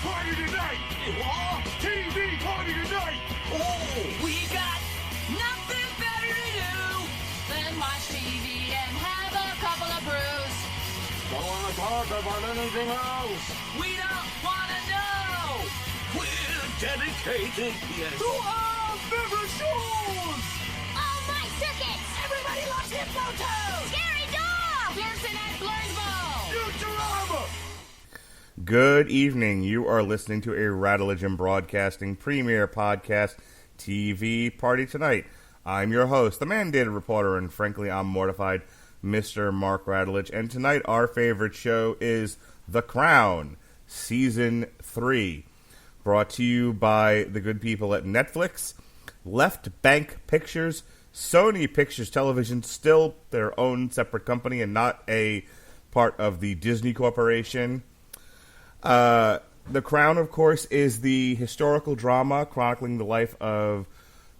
party tonight! What? TV party tonight! Oh, we got nothing better to do than watch TV and have a couple of brews. Don't want to talk about anything else! We don't want to know. We're dedicated, yes, to our favorite shows! Oh, my circuits! Everybody loves Hippo Scary dog! Dancing at Blurnsville. Futurama! Good evening. You are listening to a Radulich Broadcasting premiere podcast TV Party Tonight. I'm your host, the mandated reporter, and frankly, I'm mortified, Mr. Mark Radulich. And tonight, our favorite show is The Crown, Season 3. Brought to you by the good people at Netflix, Left Bank Pictures, Sony Pictures Television, still their own separate company and not a part of the Disney Corporation. The Crown, of course, is the historical drama chronicling the life of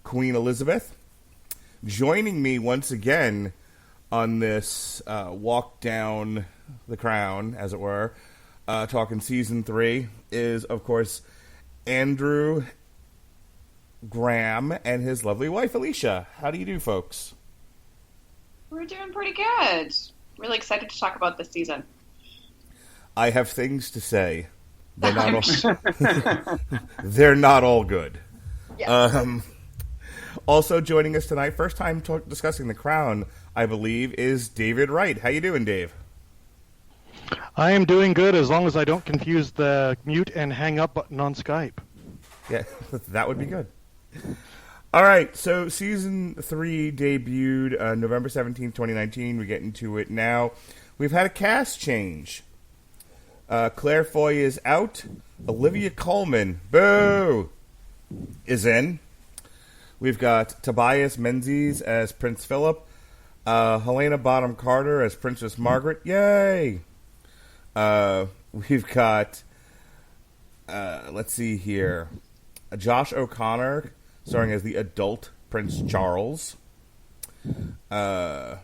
Queen Elizabeth. Joining me once again on this walk down the Crown, as it were, talking Season 3, is, of course, Andrew Graham and his lovely wife, Alecia. How do you do, folks? We're doing pretty good. Really excited to talk about this season. I have things to say. They're not all, they're not all good. Yes. Also joining us tonight, first time discussing The Crown, I believe, is David Wright. How you doing, Dave? I am doing good as long as I don't confuse the mute and hang up button on Skype. Yeah, that would be good. All right, so Season 3 debuted November 17th, 2019. We get into it now. We've had a cast change. Claire Foy is out. Olivia Colman, boo, is in. We've got Tobias Menzies as Prince Philip. Helena Bonham Carter as Princess Margaret. Yay! We've got, let's see here, Josh O'Connor starring as the adult Prince Charles. Ben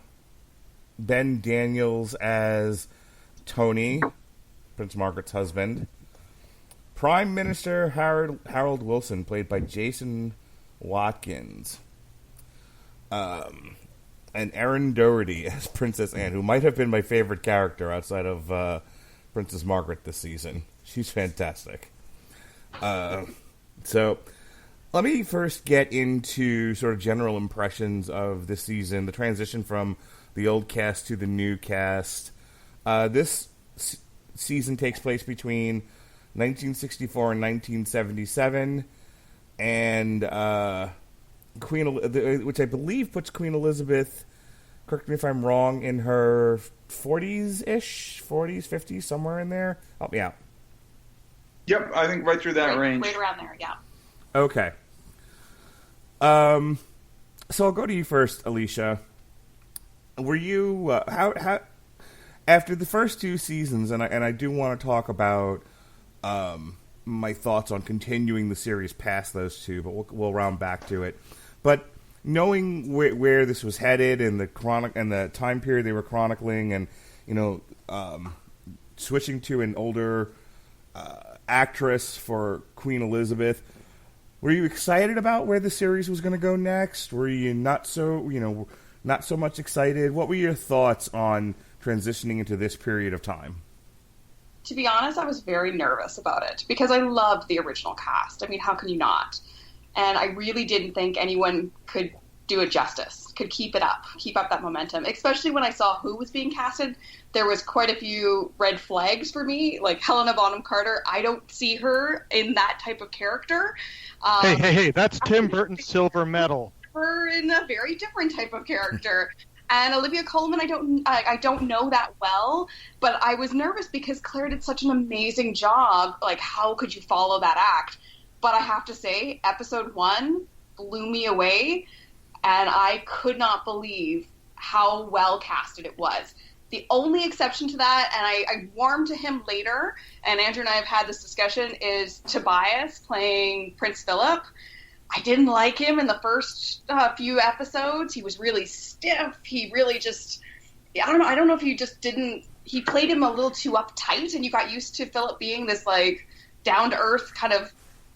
Daniels as Tony, Prince Margaret's husband. Prime Minister Harold Wilson, played by Jason Watkins. And Erin Doherty as Princess Anne, who might have been my favorite character outside of Princess Margaret this season. She's fantastic. So, let me first get into sort of general impressions of this season, the transition from the old cast to the new cast. This season takes place between 1964 and 1977, and which I believe puts Queen Elizabeth, correct me if I'm wrong, in her 40s-ish, 40s, 50s, somewhere in there. Help me out. Yep, I think right through that range. Right around there, yeah. Okay. So I'll go to you first, Alecia. Were you how after the first two seasons, and I do want to talk about my thoughts on continuing the series past those two, but we'll round back to it. But knowing where this was headed and the time period they were chronicling, and switching to an older actress for Queen Elizabeth, were you excited about where the series was going to go next? Were you not so much excited? What were your thoughts on transitioning into this period of time? To be honest, I was very nervous about it because I loved the original cast. I mean, how can you not? And I really didn't think anyone could do it justice, could keep up that momentum, especially when I saw who was being casted. There was quite a few red flags for me, like Helena Bonham Carter. I don't see her in that type of character. Hey, that's Tim Burton's silver medal. Her in a very different type of character. And Olivia Colman, I don't know that well, but I was nervous because Claire did such an amazing job. Like, how could you follow that act? But I have to say, episode 1 blew me away, and I could not believe how well casted it was. The only exception to that, and I warmed to him later, and Andrew and I have had this discussion, is Tobias playing Prince Philip. I didn't like him in the first few episodes. He was really stiff. He really just, I don't know if he just didn't, he played him a little too uptight, and you got used to Philip being this, like, down to earth kind of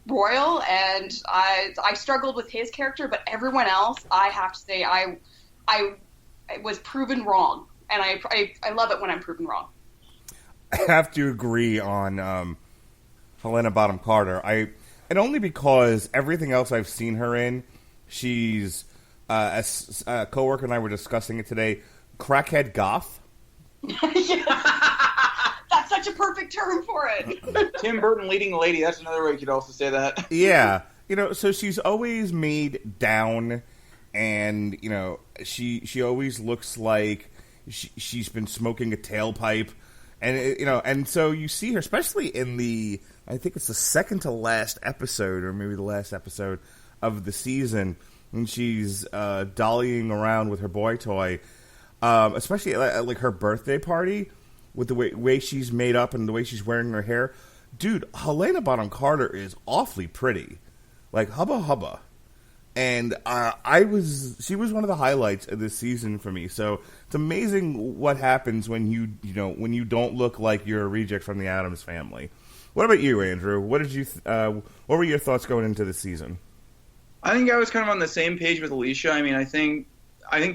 royal, and I struggled with his character, but everyone else, I have to say, I was proven wrong, and I love it when I'm proven wrong. I have to agree on Helena Bonham Carter. And only because everything else I've seen her in, she's as a coworker and I were discussing it today, crackhead goth. That's such a perfect term for it. Tim Burton leading the lady. That's another way you could also say that. Yeah, so she's always made down, and she always looks like she's been smoking a tailpipe, and and so you see her, especially in I think it's the second to last episode, or maybe the last episode of the season, when she's dollying around with her boy toy, especially at like her birthday party, with the way she's made up and the way she's wearing her hair. Dude, Helena Bonham Carter is awfully pretty, like hubba hubba, and she was one of the highlights of this season for me. So it's amazing what happens when when you don't look like you're a reject from the Addams Family. What about you, Andrew? What were your thoughts going into the season? I think I was kind of on the same page with Alecia. I mean, I think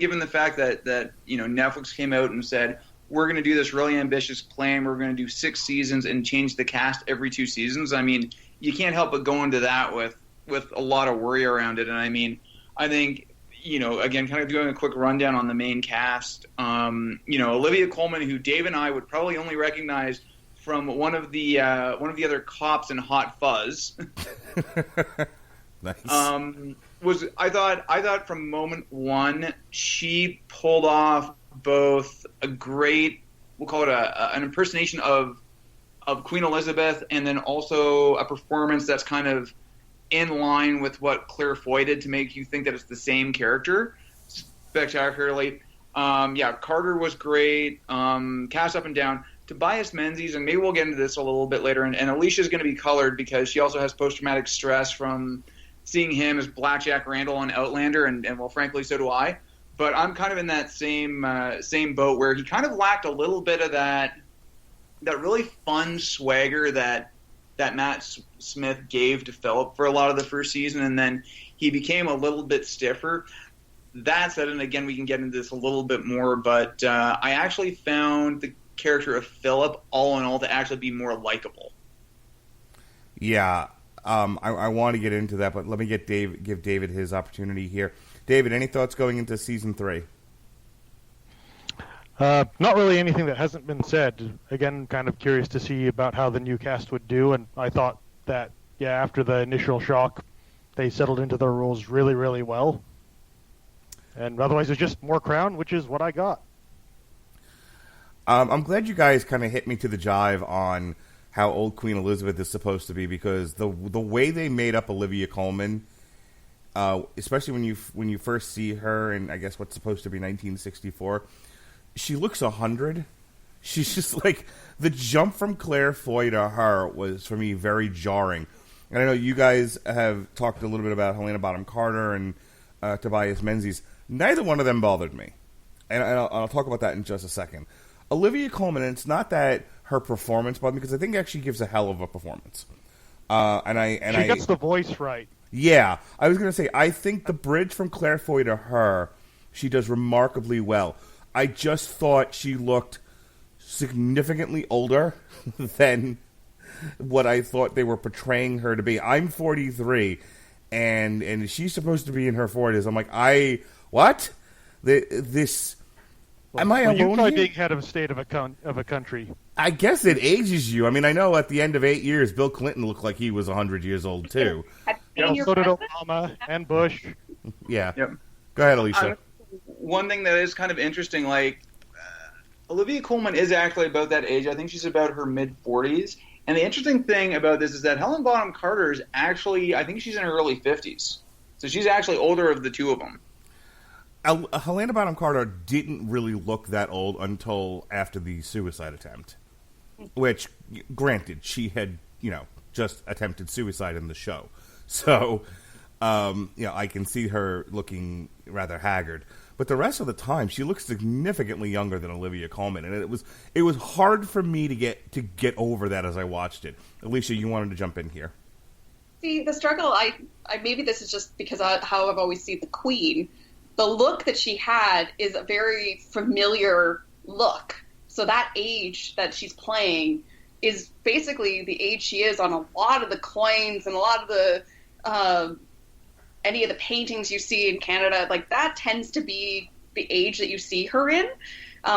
given the fact that Netflix came out and said, we're going to do this really ambitious plan, we're going to do 6 seasons and change the cast every 2 seasons. I mean, you can't help but go into that with a lot of worry around it. And I mean, I think, again, kind of doing a quick rundown on the main cast, Olivia Colman, who Dave and I would probably only recognize from one of the other cops in Hot Fuzz. Nice. I thought from moment one she pulled off both a great, we'll call it an impersonation of Queen Elizabeth, and then also a performance that's kind of in line with what Claire Foy did to make you think that it's the same character spectacularly. Carter was great, cast up and down. Tobias Menzies, and maybe we'll get into this a little bit later, and Alicia's going to be colored because she also has post-traumatic stress from seeing him as Blackjack Randall on Outlander, and well, frankly, so do I. But I'm kind of in that same boat where he kind of lacked a little bit of that really fun swagger that Matt Smith gave to Philip for a lot of the first season, and then he became a little bit stiffer. That said, and again, we can get into this a little bit more, but I actually found the character of Philip, all in all, to actually be more likable. Yeah, I want to get into that, but let me give David his opportunity here. David, any thoughts going into season 3? Not really anything that hasn't been said. Again, kind of curious to see about how the new cast would do, and I thought that, after the initial shock, they settled into their roles really, really well. And otherwise, it's just more Crown, which is what I got. I'm glad you guys kind of hit me to the jive on how old Queen Elizabeth is supposed to be, because the way they made up Olivia Colman, especially when you first see her in, I guess, what's supposed to be 1964, she looks 100. She's just like, the jump from Claire Foy to her was, for me, very jarring. And I know you guys have talked a little bit about Helena Bonham Carter and Tobias Menzies. Neither one of them bothered me, and I'll talk about that in just a second. Olivia Colman, and it's not that her performance bothered me, because I think she gives a hell of a performance. She gets the voice right. Yeah, I was going to say, I think the bridge from Claire Foy to her, she does remarkably well. I just thought she looked significantly older than what I thought they were portraying her to be. I'm 43, and she's supposed to be in her 40s. I'm like, what? Am I alone? You try being head of state of a country. I guess it ages you. I mean, I know at the end of 8 years, Bill Clinton looked like he was 100 years old too. So did Obama and Bush. Yeah. Yep. Go ahead, Alecia. One thing that is kind of interesting, like Olivia Colman is actually about that age. I think she's about her mid-40s. And the interesting thing about this is that Helen Bonham Carter is actually, I think she's in her early 50s. So she's actually older of the two of them. Helena Bonham Carter didn't really look that old until after the suicide attempt, which, granted, she had, just attempted suicide in the show. So, I can see her looking rather haggard. but the rest of the time she looks significantly younger than Olivia Colman, and it was hard for me to get over that as I watched it. Alecia, you wanted to jump in here. See, the struggle, I maybe this is just because how I've always seen the Queen. The look that she had is a very familiar look. So that age that she's playing is basically the age she is on a lot of the coins and a lot of the any of the paintings you see in Canada. Like, that tends to be the age that you see her in.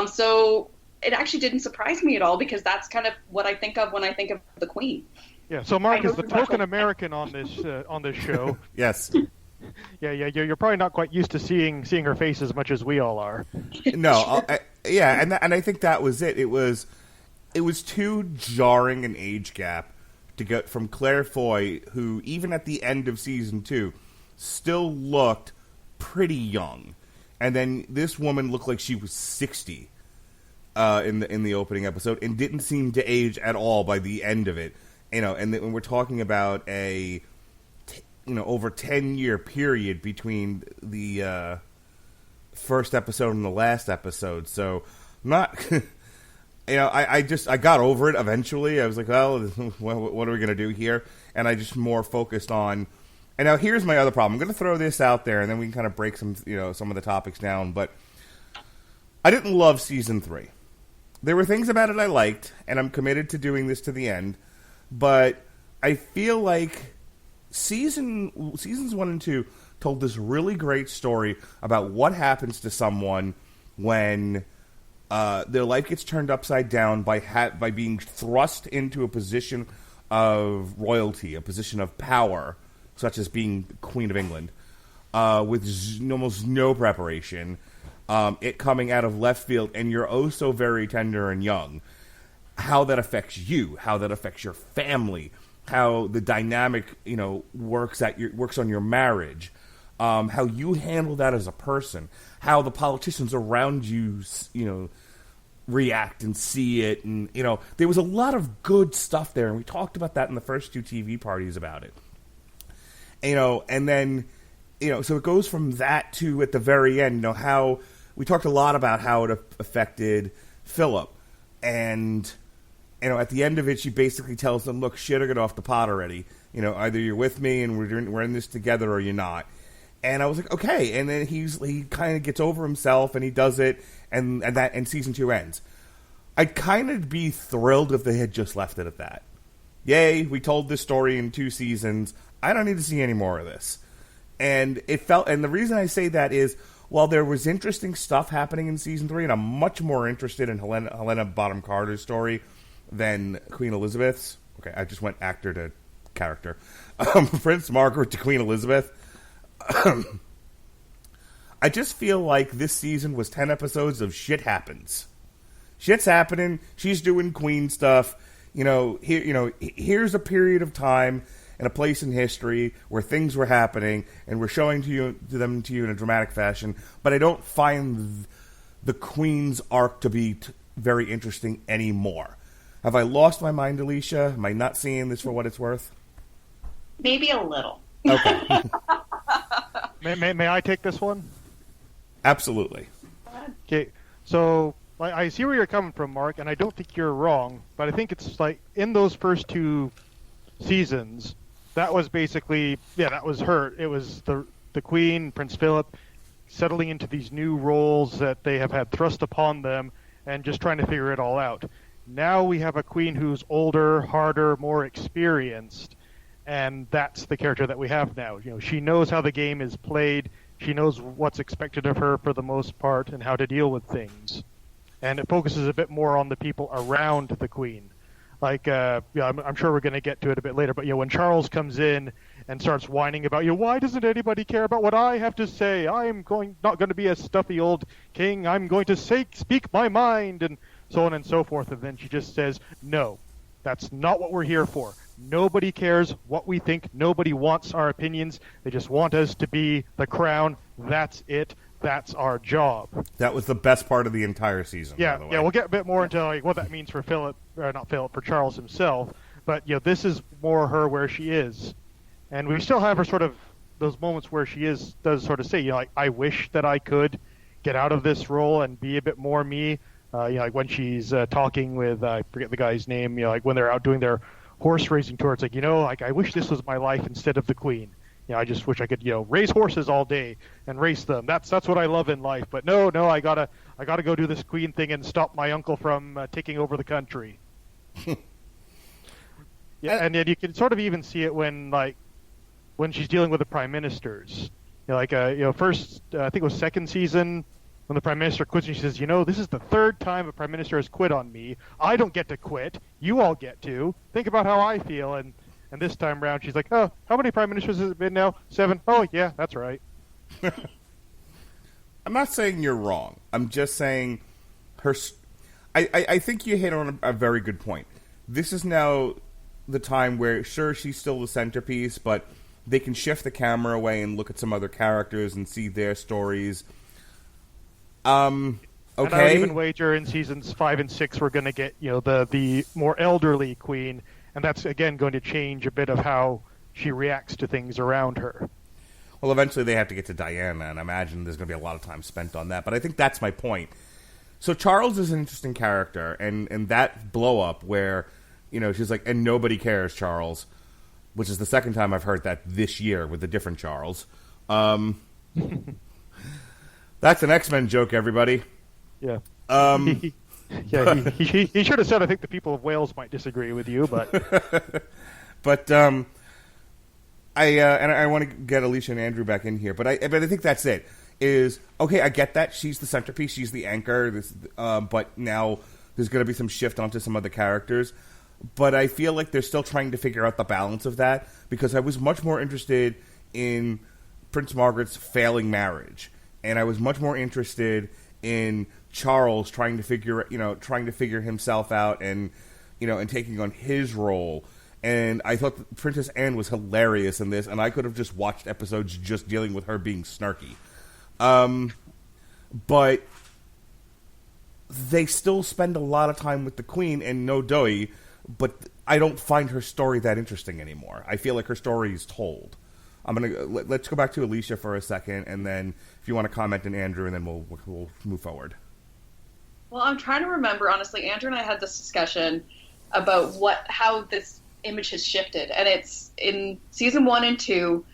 So it actually didn't surprise me at all, because that's kind of what I think of when I think of the Queen. Yeah, so Mark is the token American on this show. Yes. Yeah, you're probably not quite used to seeing her face as much as we all are. No, and I think that was it. It was too jarring an age gap to get from Claire Foy, who even at the end of season 2 still looked pretty young, and then this woman looked like she was 60 in the opening episode, and didn't seem to age at all by the end of it. You know, and when we're talking about a over 10-year period between the first episode and the last episode, so not. I got over it eventually. I was like, well, what are we going to do here? And I just more focused on. And now here's my other problem. I'm going to throw this out there, and then we can kind of break some of the topics down. But I didn't love season 3. There were things about it I liked, and I'm committed to doing this to the end. But I feel like seasons 1 and 2 told this really great story about what happens to someone when their life gets turned upside down by being thrust into a position of royalty, a position of power, such as being Queen of England, with almost no preparation, it coming out of left field, and you're oh so very tender and young. How that affects you, how that affects your family, how the dynamic works on your marriage, how you handle that as a person, how the politicians around you react and see it, and there was a lot of good stuff there, and we talked about that in the first 2 TV parties about it. And then so it goes from that to at the very end, how we talked a lot about how it affected Philip, and at the end of it, she basically tells them, "Look, shit, or get off the pot already. Either you're with me and we're in this together, or you're not." And I was like, okay. And then he kind of gets over himself, and he does it, and season 2 ends. I'd kind of be thrilled if they had just left it at that. Yay, we told this story in 2 seasons. I don't need to see any more of this. And and the reason I say that is, while there was interesting stuff happening in season 3, and I'm much more interested in Helena Bonham Carter's story than Queen Elizabeth's. Okay, I just went actor to character. Prince Margaret to Queen Elizabeth. I just feel like this season was 10 episodes of shit happens. Shit's happening. She's doing Queen stuff. Here's a period of time and a place in history where things were happening, and we're showing them to you in a dramatic fashion. But I don't find the Queen's arc to be very interesting anymore. Have I lost my mind, Alecia? Am I not seeing this for what it's worth? Maybe a little. Okay. May I take this one? Absolutely. Okay, so I see where you're coming from, Mark, and I don't think you're wrong, but I think it's like in those first 2 seasons, that was basically, that was her. It was the Queen, Prince Philip, settling into these new roles that they have had thrust upon them and just trying to figure it all out. Now we have a Queen who's older, harder, more experienced, and that's the character that we have now. She knows how the game is played. She knows what's expected of her for the most part and how to deal with things. And it focuses a bit more on the people around the Queen. Like, I'm sure we're going to get to it a bit later, but when Charles comes in and starts whining about, why doesn't anybody care about what I have to say? I'm not going to be a stuffy old king. I'm going to speak my mind, and so on and so forth. And then she just says, no, that's not what we're here for. Nobody cares what we think. Nobody wants our opinions. They just want us to be the crown. That's it. That's our job. That was the best part of the entire season. Yeah, by the way. Yeah. We'll get a bit more into what that means for for Charles himself. But this is more her where she is, and we still have her sort of those moments where she does sort of say, I wish that I could get out of this role and be a bit more me. Like when she's talking with, I forget the guy's name, like when they're out doing their horse racing tour, it's like, like I wish this was my life instead of the queen. I just wish I could, raise horses all day and race them. That's what I love in life. But no, I gotta go do this queen thing and stop my uncle from taking over the country. And then you can sort of even see it when she's dealing with the prime ministers. First, I think it was second season when the prime minister quits, and she says, this is the third time a prime minister has quit on me. I don't get to quit. You all get to. Think about how I feel. And this time around, she's like, oh, how many prime ministers has it been now? 7? Oh, yeah, that's right. I'm not saying you're wrong. I'm just saying I think you hit on a very good point. This is now the time where, sure, she's still the centerpiece, but they can shift the camera away and look at some other characters and see their stories. Okay. And I would even wager in seasons 5 and 6 we're going to get, the more elderly queen, and that's, again, going to change a bit of how she reacts to things around her. Well, eventually they have to get to Diana, and I imagine there's going to be a lot of time spent on that. But I think that's my point. So Charles is an interesting character, and that blow-up where, she's like, and nobody cares, Charles, which is the second time I've heard that this year with a different Charles. That's an X-Men joke, everybody. Yeah. He should have said, I think the people of Wales might disagree with you, but... But I want to get Alecia and Andrew back in here, but I think that's it. Is okay, I get that she's the centerpiece, she's the anchor, but now there's going to be some shift onto some other characters. But I feel like they're still trying to figure out the balance of that, because I was much more interested in Prince Margaret's failing marriage, and I was much more interested in Charles trying to figure himself out and taking on his role. And I thought that Princess Anne was hilarious in this, and I could have just watched episodes just dealing with her being snarky. But they still spend a lot of time with the Queen and no Doi, but I don't find her story that interesting anymore. I feel like her story is told. Let's go back to Alecia for a second, and then if you want to comment on Andrew, and then we'll move forward. Well, I'm trying to remember, honestly. Andrew and I had this discussion about how this image has shifted, and it's in season 1 and 2.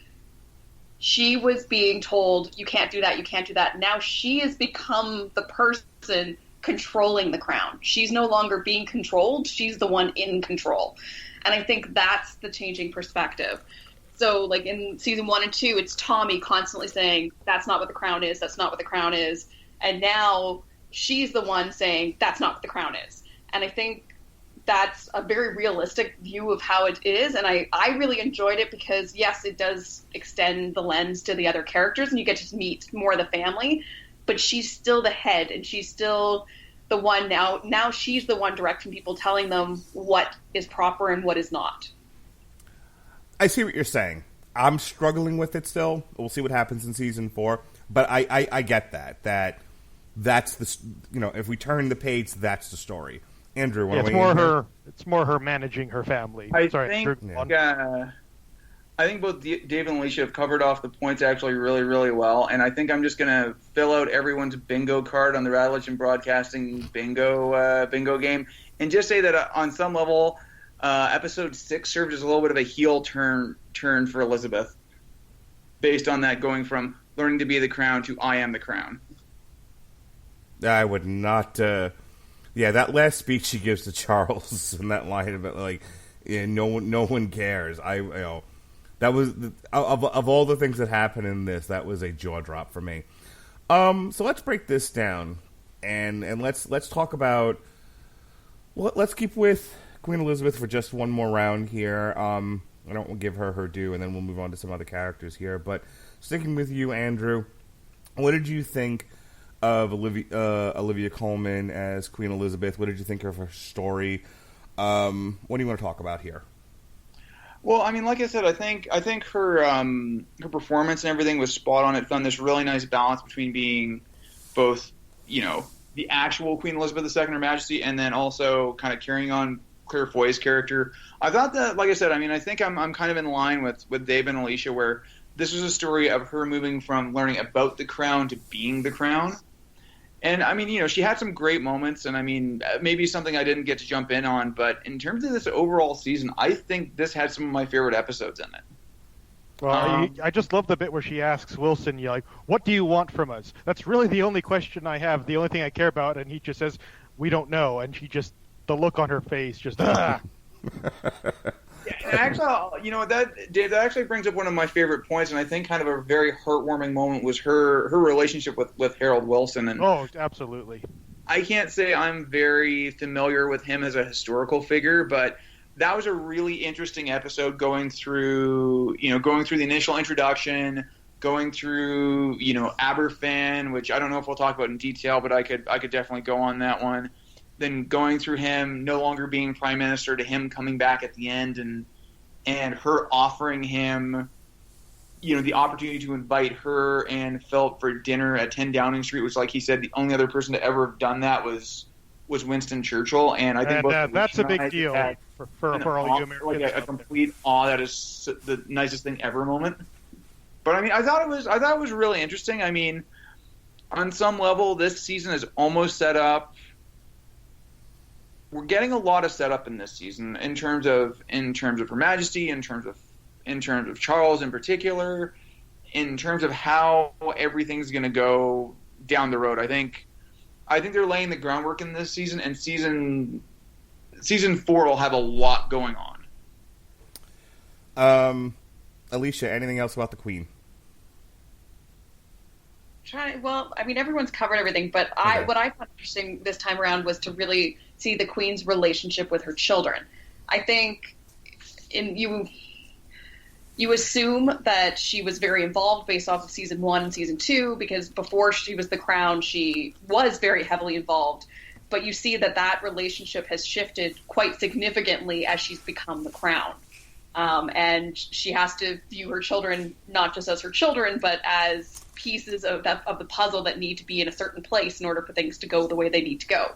She was being told, you can't do that, you can't do that. Now she has become the person controlling the crown. She's no longer being controlled. She's the one in control. And I think that's the changing perspective. So, like, in season 1 and 2, it's Tommy constantly saying, that's not what the crown is, that's not what the crown is. And now she's the one saying, that's not what the crown is. And I think that's a very realistic view of how it is, and I really enjoyed it because, yes, it does extend the lens to the other characters, and you get to meet more of the family, but she's still the head, and she's still the one now she's the one directing people, telling them what is proper and what is not. I see what you're saying. I'm struggling with it still. We'll see what happens in season 4, but I get that's the, if we turn the page, that's the story. Andrew, it's more her managing her family. I think both Dave and Alecia have covered off the points actually really, really well, and I think I'm just going to fill out everyone's bingo card on the Radulich and Broadcasting bingo game, and just say that on some level, episode 6 served as a little bit of a heel turn for Elizabeth, based on that going from learning to be the crown to I am the crown. I would not. Yeah, that last speech she gives to Charles and that line about no one cares. That was of all the things that happened in this, that was a jaw drop for me. So let's break this down and let's talk about. Let's keep with Queen Elizabeth for just one more round here. I don't give her due, and then we'll move on to some other characters here. But sticking with you, Andrew, what did you think of Olivia Colman as Queen Elizabeth? What did you think of her story? What do you want to talk about here? Well, I mean, like I said, I think her performance and everything was spot on. It found this really nice balance between being both, the actual Queen Elizabeth II, Her Majesty, and then also kind of carrying on Claire Foy's character. I thought that, like I said, I think I'm kind of in line with Dave and Alecia, where this was a story of her moving from learning about the crown to being the crown. And I mean, she had some great moments, and I mean, maybe something I didn't get to jump in on, but in terms of this overall season, I think this had some of my favorite episodes in it. Well, I just love the bit where she asks Wilson, "You like, what do you want from us?" That's really the only question I have, the only thing I care about, and he just says, "We don't know," and she just, the look on her face, just ah. Yeah, and actually, Dave, that actually brings up one of my favorite points, and I think kind of a very heartwarming moment was her relationship with Harold Wilson. And oh, absolutely. I can't say I'm very familiar with him as a historical figure, but that was a really interesting episode going through the initial introduction, going through, Aberfan, which I don't know if we'll talk about in detail, but I could definitely go on that one. Then going through him no longer being prime minister to him coming back at the end and her offering him, the opportunity to invite her and Philip for dinner at 10 Downing Street, which, like he said, the only other person to ever have done that was Winston Churchill. And I think that's a big deal for all you Americans. Like a complete awe, that is the nicest thing ever moment. But I mean, I thought it was really interesting. I mean, on some level, this season is almost set up. We're getting a lot of setup in this season in terms of Her Majesty, in terms of Charles in particular, in terms of how everything's going to go down the road. I think they're laying the groundwork in this season, and season 4 will have a lot going on. Alecia, anything else about the Queen? Well, I mean, everyone's covered everything, but what I found interesting this time around was to really see the Queen's relationship with her children. I think you assume that she was very involved based off of season 1 and season 2, because before she was the Crown, she was very heavily involved. But you see that relationship has shifted quite significantly as she's become the Crown. And she has to view her children not just as her children, but as pieces of the puzzle that need to be in a certain place in order for things to go the way they need to go.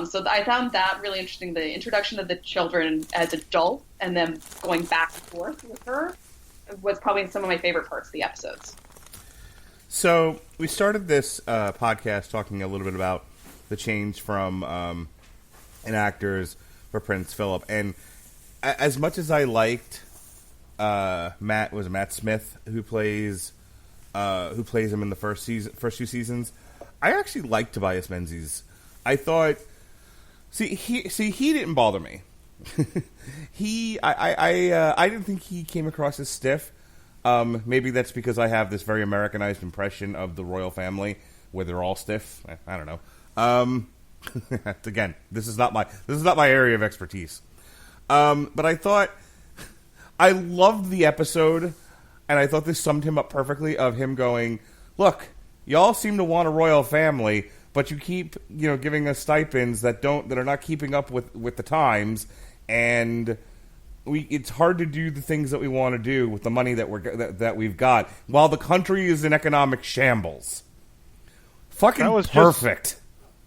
So I found that really interesting, the introduction of the children as adults and then going back and forth with her was probably some of my favorite parts of the episodes. So we started this podcast talking a little bit about the change from enactors for Prince Philip, and as much as I liked Matt Smith, who plays him in the first few seasons, I actually liked Tobias Menzies. I thought, he didn't bother me. I didn't think he came across as stiff. Maybe that's because I have this very Americanized impression of the royal family, where they're all stiff. I don't know. Again, this is not my area of expertise. But I thought I loved the episode, and I thought this summed him up perfectly. Of him going, "Look, y'all seem to want a royal family, but you keep giving us stipends that are not keeping up with the times, and it's hard to do the things that we want to do with the money that we've got while the country is in economic shambles." Fucking perfect.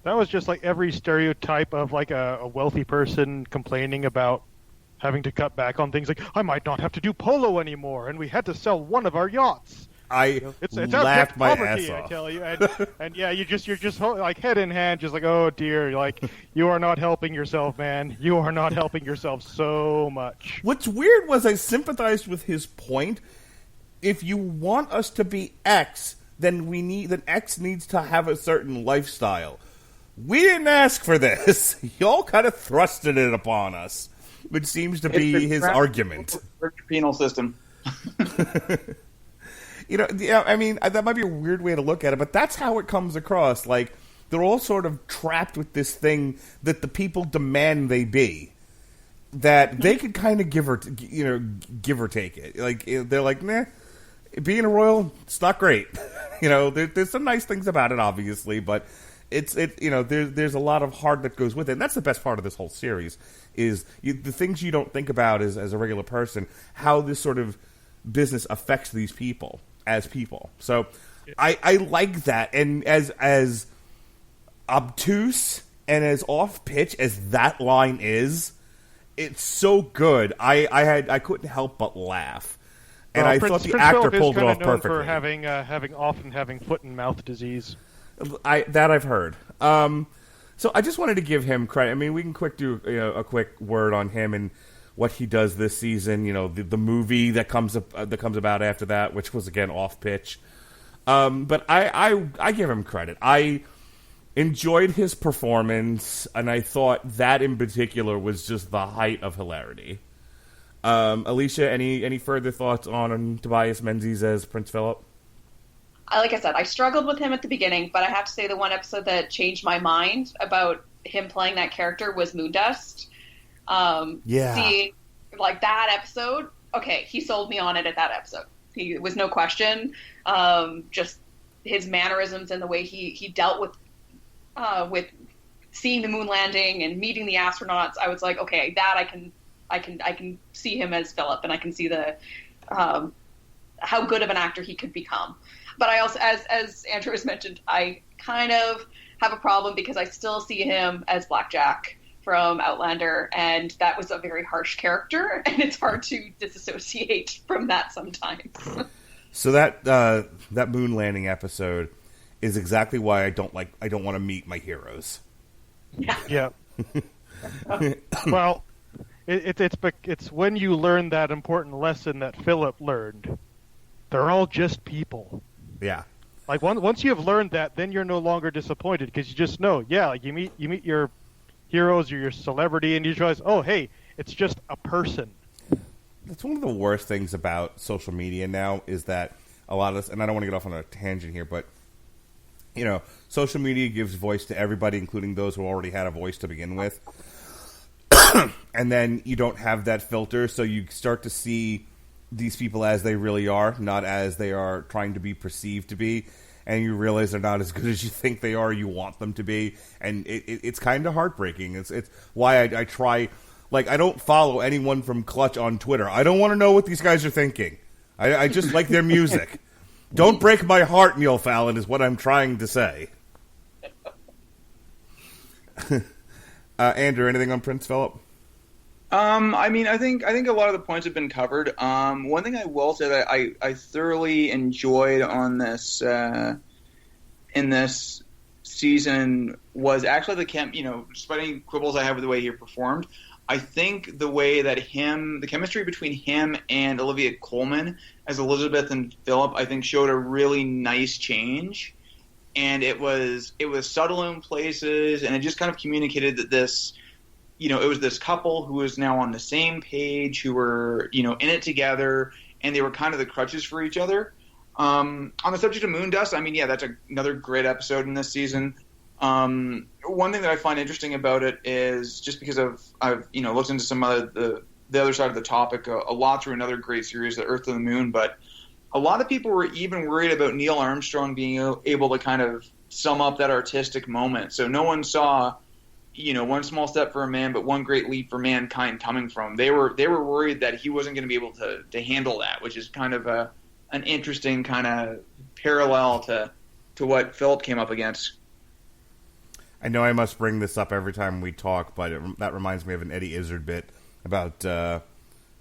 That was just like every stereotype of like a wealthy person complaining about having to cut back on things like, I might not have to do polo anymore, and we had to sell one of our yachts. It's laughed my poverty, ass off. I tell you, and yeah, you're just like head in hand, just like, oh dear, like you are not helping yourself, man. You are not helping yourself so much. What's weird was I sympathized with his point. If you want us to be X, then X needs to have a certain lifestyle. We didn't ask for this. Y'all kind of thrusted it upon us, which seems to be his argument. Penal system. I mean, that might be a weird way to look at it, but that's how it comes across. Like, they're all sort of trapped with this thing that the people demand they be. That they could kind of give or take it. Like, they're like, nah, being a royal, it's not great. There's some nice things about it, obviously, but there's a lot of heart that goes with it. And that's the best part of this whole series, is the things you don't think about as a regular person, how this sort of business affects these people as people. So I like that. And as obtuse and as off pitch as that line is, it's so good. I couldn't help but laugh. And I thought the actor pulled it off perfectly. For having foot and mouth disease. I've heard. So I just wanted to give him credit. I mean, we can do a quick word on him and what he does this season. You know, the movie that comes about after that, which was again off pitch. But I give him credit. I enjoyed his performance, and I thought that in particular was just the height of hilarity. Alecia, any further thoughts on Tobias Menzies as Prince Philip? Like I said, I struggled with him at the beginning, but I have to say the one episode that changed my mind about him playing that character was Moondust. Seeing like that episode, okay, he sold me on it at that episode. He was no question. Just his mannerisms and the way he dealt with seeing the moon landing and meeting the astronauts. I was like, okay, that I can see him as Philip, and I can see the how good of an actor he could become. But I also, as Andrew has mentioned, I kind of have a problem because I still see him as Blackjack from Outlander, and that was a very harsh character, and it's hard to disassociate from that sometimes. So that moon landing episode is exactly why I don't want to meet my heroes. Yeah. Well, it's when you learn that important lesson that Philip learned. They're all just people. Yeah. Like once you have learned that, then you're no longer disappointed because you just know. Yeah, like you meet your heroes or your celebrity, and you realize, oh, hey, it's just a person. That's one of the worst things about social media now is that a lot of this, and I don't want to get off on a tangent here, but you know, social media gives voice to everybody, including those who already had a voice to begin with. And then you don't have that filter, so you start to see these people as they really are, not as they are trying to be perceived to be, and you realize they're not as good as you think they are, you want them to be, and it's kind of heartbreaking. It's why I try, like, I don't follow anyone from Clutch on Twitter. I don't want to know what these guys are thinking. I just like their music. Don't break my heart, Neil Fallon, is what I'm trying to say. Andrew, anything on Prince Philip? I mean, I think a lot of the points have been covered. One thing I will say that I thoroughly enjoyed on this in this season was actually the camp. You know, despite any quibbles I have with the way he performed, I think the way that the chemistry between him and Olivia Colman as Elizabeth and Philip, I think showed a really nice change, and it was subtle in places, and it just kind of communicated that this. You know, it was this couple who was now on the same page, who were, you know, in it together, and they were kind of the crutches for each other. On the subject of Moondust, I mean, yeah, that's another great episode in this season. One thing that I find interesting about it is just because I've you know, looked into some of the other side of the topic a lot through another great series, The Earth and the Moon, but a lot of people were even worried about Neil Armstrong being able to kind of sum up that artistic moment. So no one saw, you know, one small step for a man, but one great leap for mankind coming from. They were worried that he wasn't going to be able to handle that, which is kind of an interesting kind of parallel to what Philip came up against. I know I must bring this up every time we talk, but that reminds me of an Eddie Izzard bit about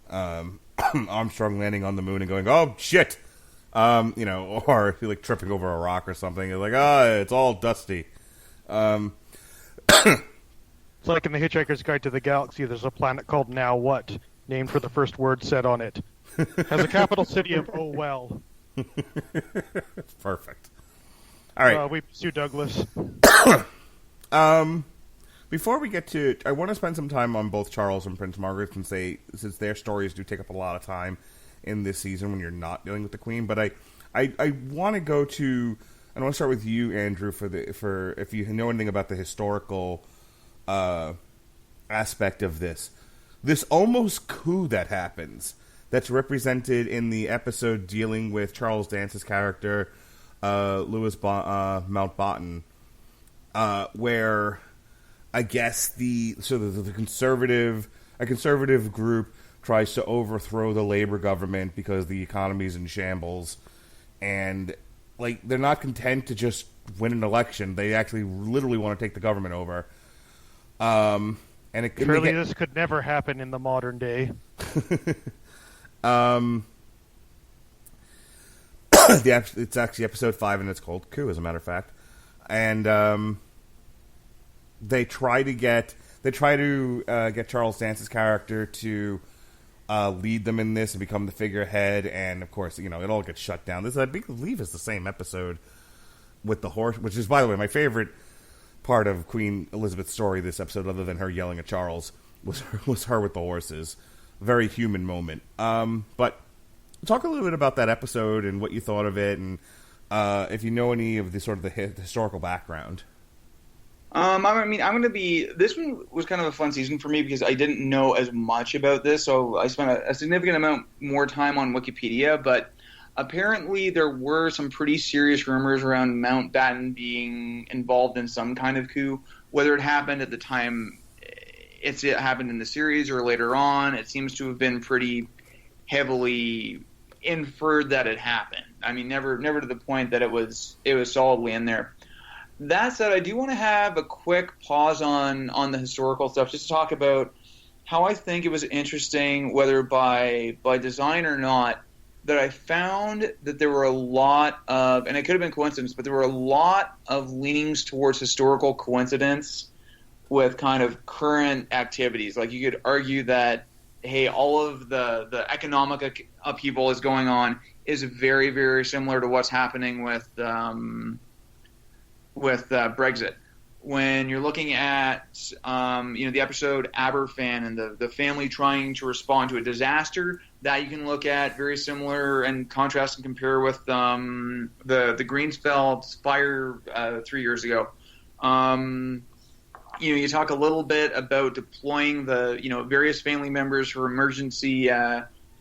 Armstrong landing on the moon and going, "Oh shit," you know, or like tripping over a rock or something. It's like, it's all dusty. It's like in The Hitchhiker's Guide to the Galaxy, there's a planet called Now What, named for the first word said on it. Has a capital city of Oh Well. Perfect. All right. We pursue Douglas. Before we get to, I want to spend some time on both Charles and Prince Margaret, since their stories do take up a lot of time in this season when you're not dealing with the Queen. But I want to go to, I want to start with you, Andrew, for if you know anything about the historical aspect of this almost coup that happens, that's represented in the episode dealing with Charles Dance's character, Louis Mountbatten, where I guess the conservative group tries to overthrow the Labor government because the economy's in shambles, and like they're not content to just win an election; they actually literally want to take the government over. And surely this could never happen in the modern day. It's actually episode 5, and it's called Coup, as a matter of fact. and they try to get Charles Dance's character to lead them in this and become the figurehead, and of course, it all gets shut down. This, I believe, is the same episode with the horse, which is, by the way, my favorite part of Queen Elizabeth's story. This episode, other than her yelling at Charles, was her with the horses. Very human moment. But talk a little bit about that episode and what you thought of it, and if you know any of the sort of the historical background. I'm going to be. This one was kind of a fun season for me because I didn't know as much about this, so I spent a significant amount more time on Wikipedia. But apparently, there were some pretty serious rumors around Mountbatten being involved in some kind of coup. Whether it happened at the time it happened in the series or later on, it seems to have been pretty heavily inferred that it happened. I mean, never to the point that it was solidly in there. That said, I do want to have a quick pause on the historical stuff, just to talk about how I think it was interesting, whether by design or not, that I found that there were a lot of, and it could have been coincidence, but there were a lot of leanings towards historical coincidence with kind of current activities. Like, you could argue that, hey, all of the economic upheaval is going on is very, very similar to what's happening with Brexit. When you're looking at the episode Aberfan and the family trying to respond to a disaster, that you can look at very similar and contrast and compare with the Greensfeld fire 3 years ago. You talk a little bit about deploying the various family members for emergency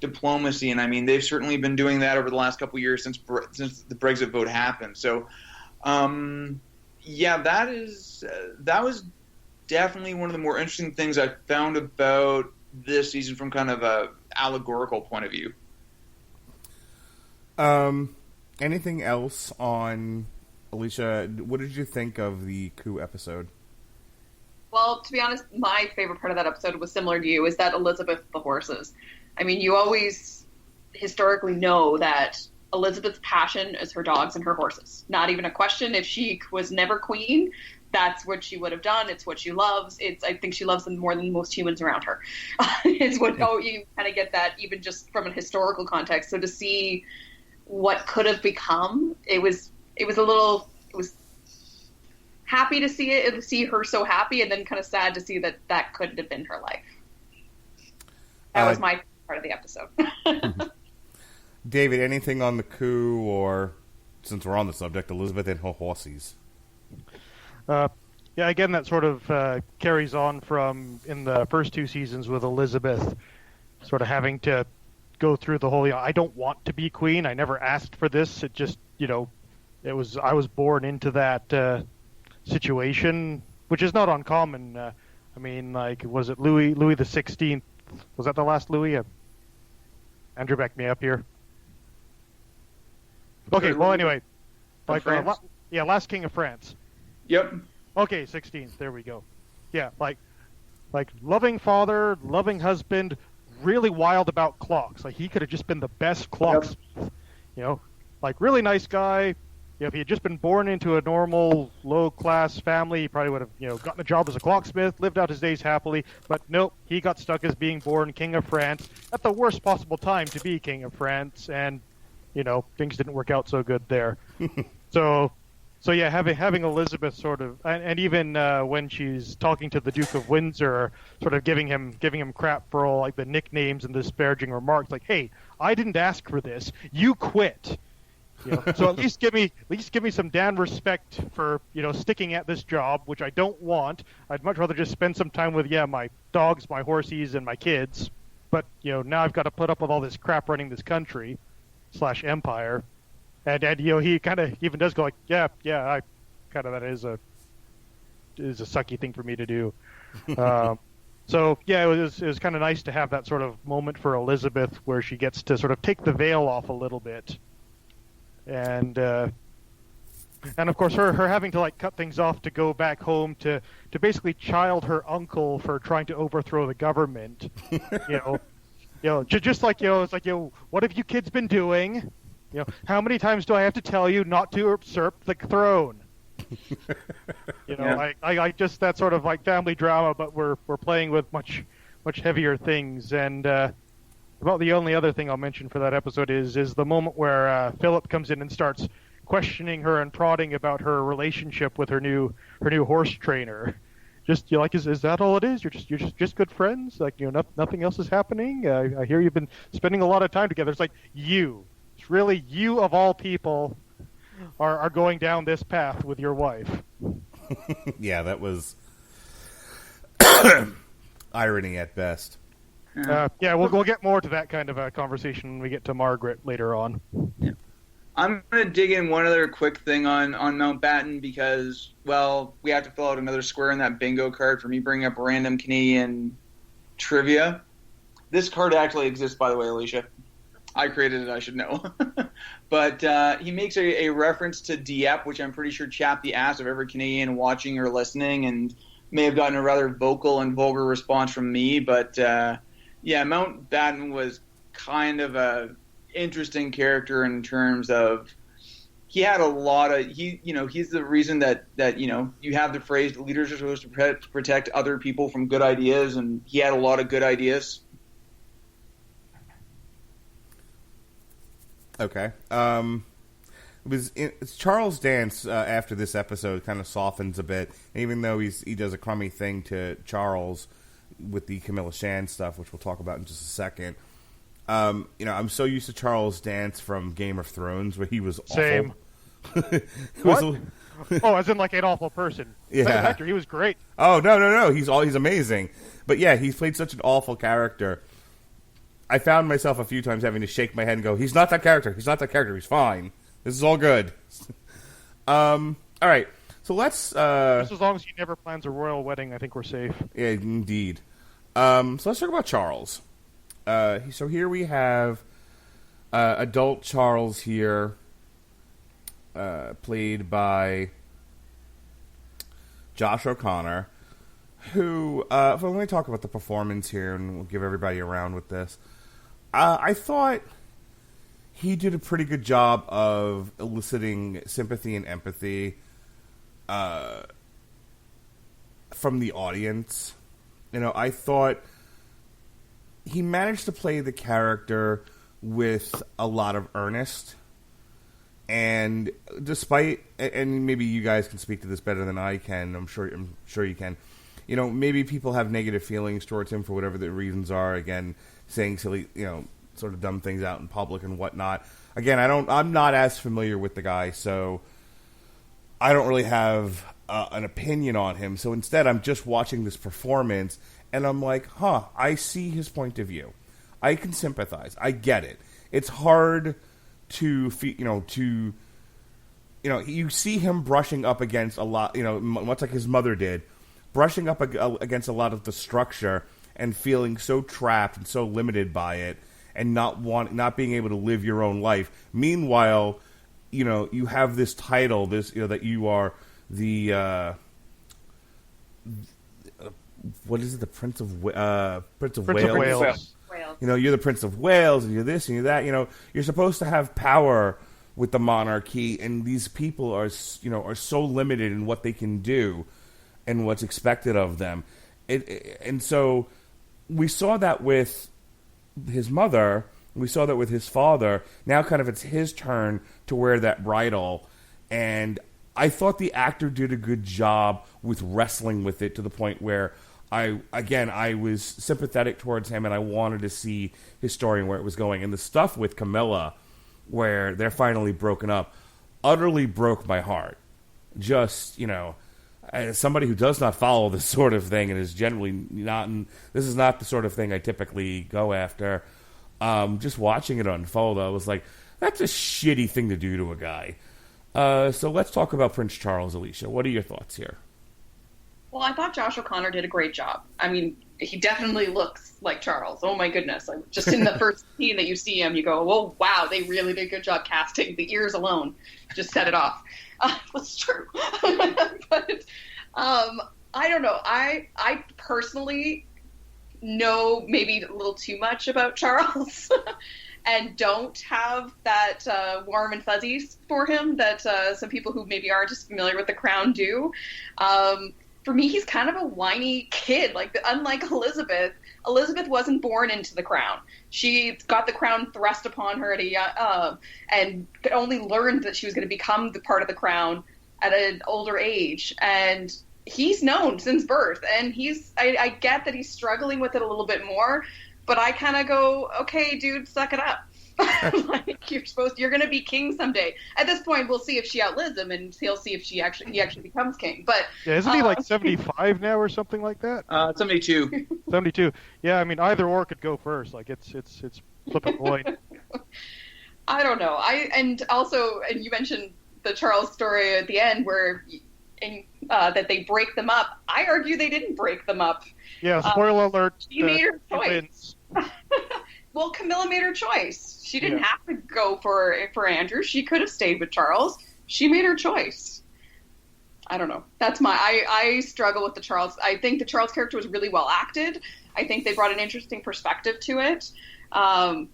diplomacy, and I mean they've certainly been doing that over the last couple of years since the Brexit vote happened. So. That was definitely one of the more interesting things I found about this season from kind of a allegorical point of view. Anything else on Alecia? What did you think of the coup episode? Well, to be honest, my favorite part of that episode was similar to you, is that Elizabeth the horses. I mean, you always historically know that Elizabeth's passion is her dogs and her horses. Not even a question. If she was never queen, that's what she would have done. It's what she loves. I think she loves them more than most humans around her. You kind of get that even just from a historical context. So to see what could have become, it was happy to see it and see her so happy, and then kind of sad to see that couldn't have been her life. That was my part of the episode. David, anything on the coup, or, since we're on the subject, Elizabeth and her horses? Again, that sort of carries on from in the first two seasons with Elizabeth sort of having to go through the whole, I don't want to be queen. I never asked for this. It just, I was born into that situation, which is not uncommon. Was it Louis the 16th? Was that the last Louis? Andrew, back me up here. Okay, well, anyway. Last king of France. Yep. Okay, 16th. There we go. Yeah, like loving father, loving husband, really wild about clocks. Like, he could have just been the best clocksmith. Yep. Really nice guy. If he had just been born into a normal, low-class family, he probably would have, gotten a job as a clocksmith, lived out his days happily. But nope, he got stuck as being born king of France at the worst possible time to be king of France, and things didn't work out so good there. So having Elizabeth sort of, and even when she's talking to the Duke of Windsor, sort of giving him crap for all the nicknames and disparaging remarks, like, hey, I didn't ask for this, you quit. So at least give me some damn respect for sticking at this job, which I don't want. I'd much rather just spend some time with my dogs, my horses, and my kids. But now I've got to put up with all this crap running this country / empire, and he kind of even does go like, I kind of, that is a sucky thing for me to do. So it was kind of nice to have that sort of moment for Elizabeth where she gets to sort of take the veil off a little bit. And of course her having to cut things off to go back home to basically child her uncle for trying to overthrow the government. Just like it's like, what have you kids been doing? How many times do I have to tell you not to usurp the throne? You know, I just that sort of like family drama, but we're playing with much heavier things. And about the only other thing I'll mention for that episode is the moment where Philip comes in and starts questioning her and prodding about her relationship with her new horse trainer. Just like, is that all it is? You're just good friends? Like, nothing else is happening. I hear you've been spending a lot of time together. It's like it's really you of all people are going down this path with your wife. Yeah, that was irony at best. Yeah, we'll get more to that kind of a conversation when we get to Margaret later on. Yeah. I'm going to dig in one other quick thing on Mountbatten because, well, we have to fill out another square in that bingo card for me bringing up random Canadian trivia. This card actually exists, by the way, Alecia. I created it, I should know. But he makes a reference to Dieppe, which I'm pretty sure chapped the ass of every Canadian watching or listening, and may have gotten a rather vocal and vulgar response from me. But, yeah, Mountbatten was kind of a interesting character in terms of he had a lot of he's the reason that you have the phrase leaders are supposed to protect other people from good ideas, and he had a lot of good ideas. Okay. It's Charles Dance after this episode kind of softens a bit, even though he does a crummy thing to Charles with the Camilla Shan stuff, which we'll talk about in just a second. I'm so used to Charles Dance from Game of Thrones, where he was awful. Same. As in like an awful person. Yeah. As an actor, he was great. Oh, no. He's amazing. But yeah, he's played such an awful character. I found myself a few times having to shake my head and go, he's not that character. He's fine. This is all good. All right. So let's... Just as long as he never plans a royal wedding, I think we're safe. Yeah, indeed. So let's talk about Charles. So here we have adult Charles here, played by Josh O'Connor, who, let me talk about the performance here, and we'll give everybody a round with this. I thought he did a pretty good job of eliciting sympathy and empathy from the audience. I thought he managed to play the character with a lot of earnest, and despite, and maybe you guys can speak to this better than I can, I'm sure you can, maybe people have negative feelings towards him for whatever the reasons are, again, saying silly, sort of dumb things out in public and whatnot. Again, I'm not as familiar with the guy, so I don't really have an opinion on him, so instead I'm just watching this performance, and I'm like, I see his point of view. I can sympathize. I get it. It's hard to, you see him brushing up against a lot, much like his mother did, brushing up against a lot of the structure and feeling so trapped and so limited by it, and not being able to live your own life. Meanwhile, you have this title, that you are the what is it? The Prince of Wales. You're the Prince of Wales, and you're this and you're that. You're supposed to have power with the monarchy, and these people are so limited in what they can do and what's expected of them. And so we saw that with his mother. We saw that with his father. Now, kind of, it's his turn to wear that bridle, and I thought the actor did a good job with wrestling with it to the point where I was sympathetic towards him, and I wanted to see his story and where it was going. And the stuff with Camilla, where they're finally broken up, utterly broke my heart. Just, as somebody who does not follow this sort of thing and is generally not, this is not the sort of thing I typically go after. Just watching it unfold, I was like, that's a shitty thing to do to a guy. So let's talk about Prince Charles, Alecia. What are your thoughts here? Well, I thought Josh O'Connor did a great job. I mean, he definitely looks like Charles. Oh my goodness. Like, just in the first scene that you see him, you go, "Whoa, wow, they really did a good job casting." The ears alone just set it off. That's true. But I don't know. I personally know maybe a little too much about Charles. and don't have that warm and fuzzies for him that some people who maybe aren't as familiar with the crown do. For me, he's kind of a whiny kid. Like, unlike Elizabeth wasn't born into the crown. She got the crown thrust upon her at and only learned that she was going to become the part of the crown at an older age. And he's known since birth. And I get that he's struggling with it a little bit more, but I kind of go, okay, dude, suck it up. Like, you're going to be king someday. At this point, we'll see if she outlives him, and he'll see if he actually becomes king. But yeah, isn't he like 75 now or something like that? 72. 72. Yeah, I mean, either or could go first. Like, it's flip a coin. I don't know. And you mentioned the Charles story at the end where that they break them up. I argue they didn't break them up. Yeah, spoiler alert. She made her choice. Well, Camilla made her choice. She didn't have to go for Andrew. She could have stayed with Charles. She made her choice. I don't know. That's I struggle with the Charles. I think the Charles character was really well acted. I think they brought an interesting perspective to it. I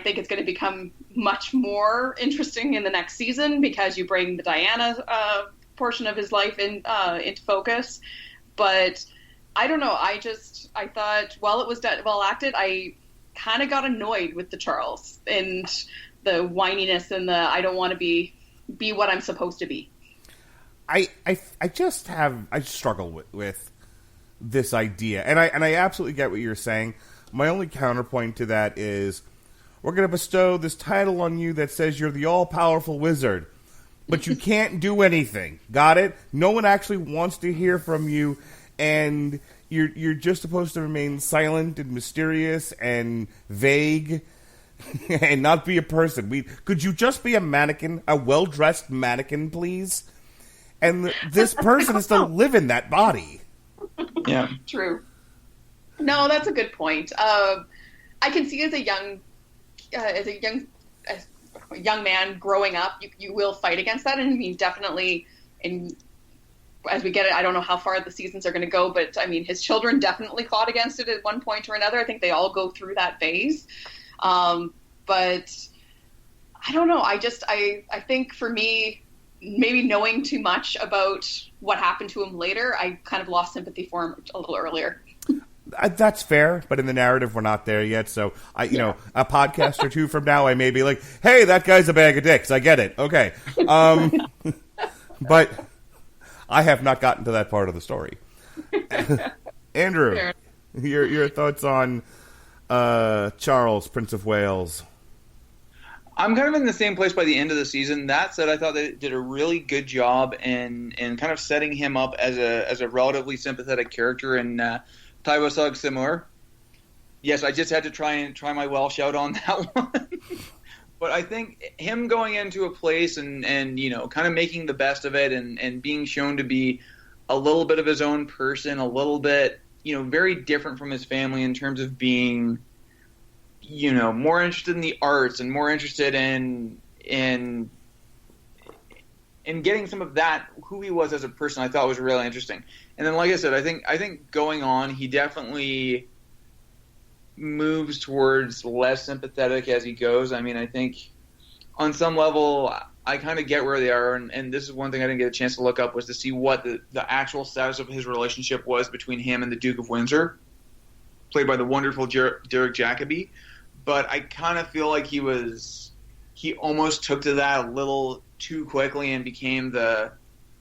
think it's going to become much more interesting in the next season because you bring the Diana portion of his life into focus. But I don't know. I thought while it was well acted, I kind of got annoyed with the Charles and the whininess and the I don't want to be what I'm supposed to be. I just struggle with this idea, and I absolutely get what you're saying. My only counterpoint to that is we're going to bestow this title on you that says you're the all-powerful wizard, but you can't do anything. Got it? No one actually wants to hear from you, and you're just supposed to remain silent and mysterious and vague and not be a person. Could you just be a mannequin, a well-dressed mannequin, please? And this person has to live in that body. Yeah, true. No, that's a good point. I can see as a young man growing up, you will fight against that, and I mean definitely as we get it, I don't know how far the seasons are going to go, but I mean his children definitely fought against it at one point or another. I think they all go through that phase, but I don't know. I think for me, maybe knowing too much about what happened to him later, I kind of lost sympathy for him a little earlier. That's fair, but in the narrative, we're not there yet. So, a podcast or two from now, I may be like, hey, that guy's a bag of dicks. I get it. Okay. But I have not gotten to that part of the story. Andrew, your thoughts on Charles, Prince of Wales? I'm kind of in the same place by the end of the season. That said, I thought they did a really good job in kind of setting him up as a relatively sympathetic character in Tywasog Simur. Yes, I just had to try my Welsh out on that one. But I think him going into a place and kind of making the best of it and being shown to be a little bit of his own person, a little bit, very different from his family in terms of being, more interested in the arts and more interested in getting some of that, who he was as a person, I thought was really interesting. And then, like I said, I think going on, he definitely moves towards less sympathetic as he goes. I mean, I think on some level, I kind of get where they are, and this is one thing I didn't get a chance to look up, was to see what the actual status of his relationship was between him and the Duke of Windsor, played by the wonderful Derek Jacobi. But I kind of feel like he almost took to that a little too quickly and became the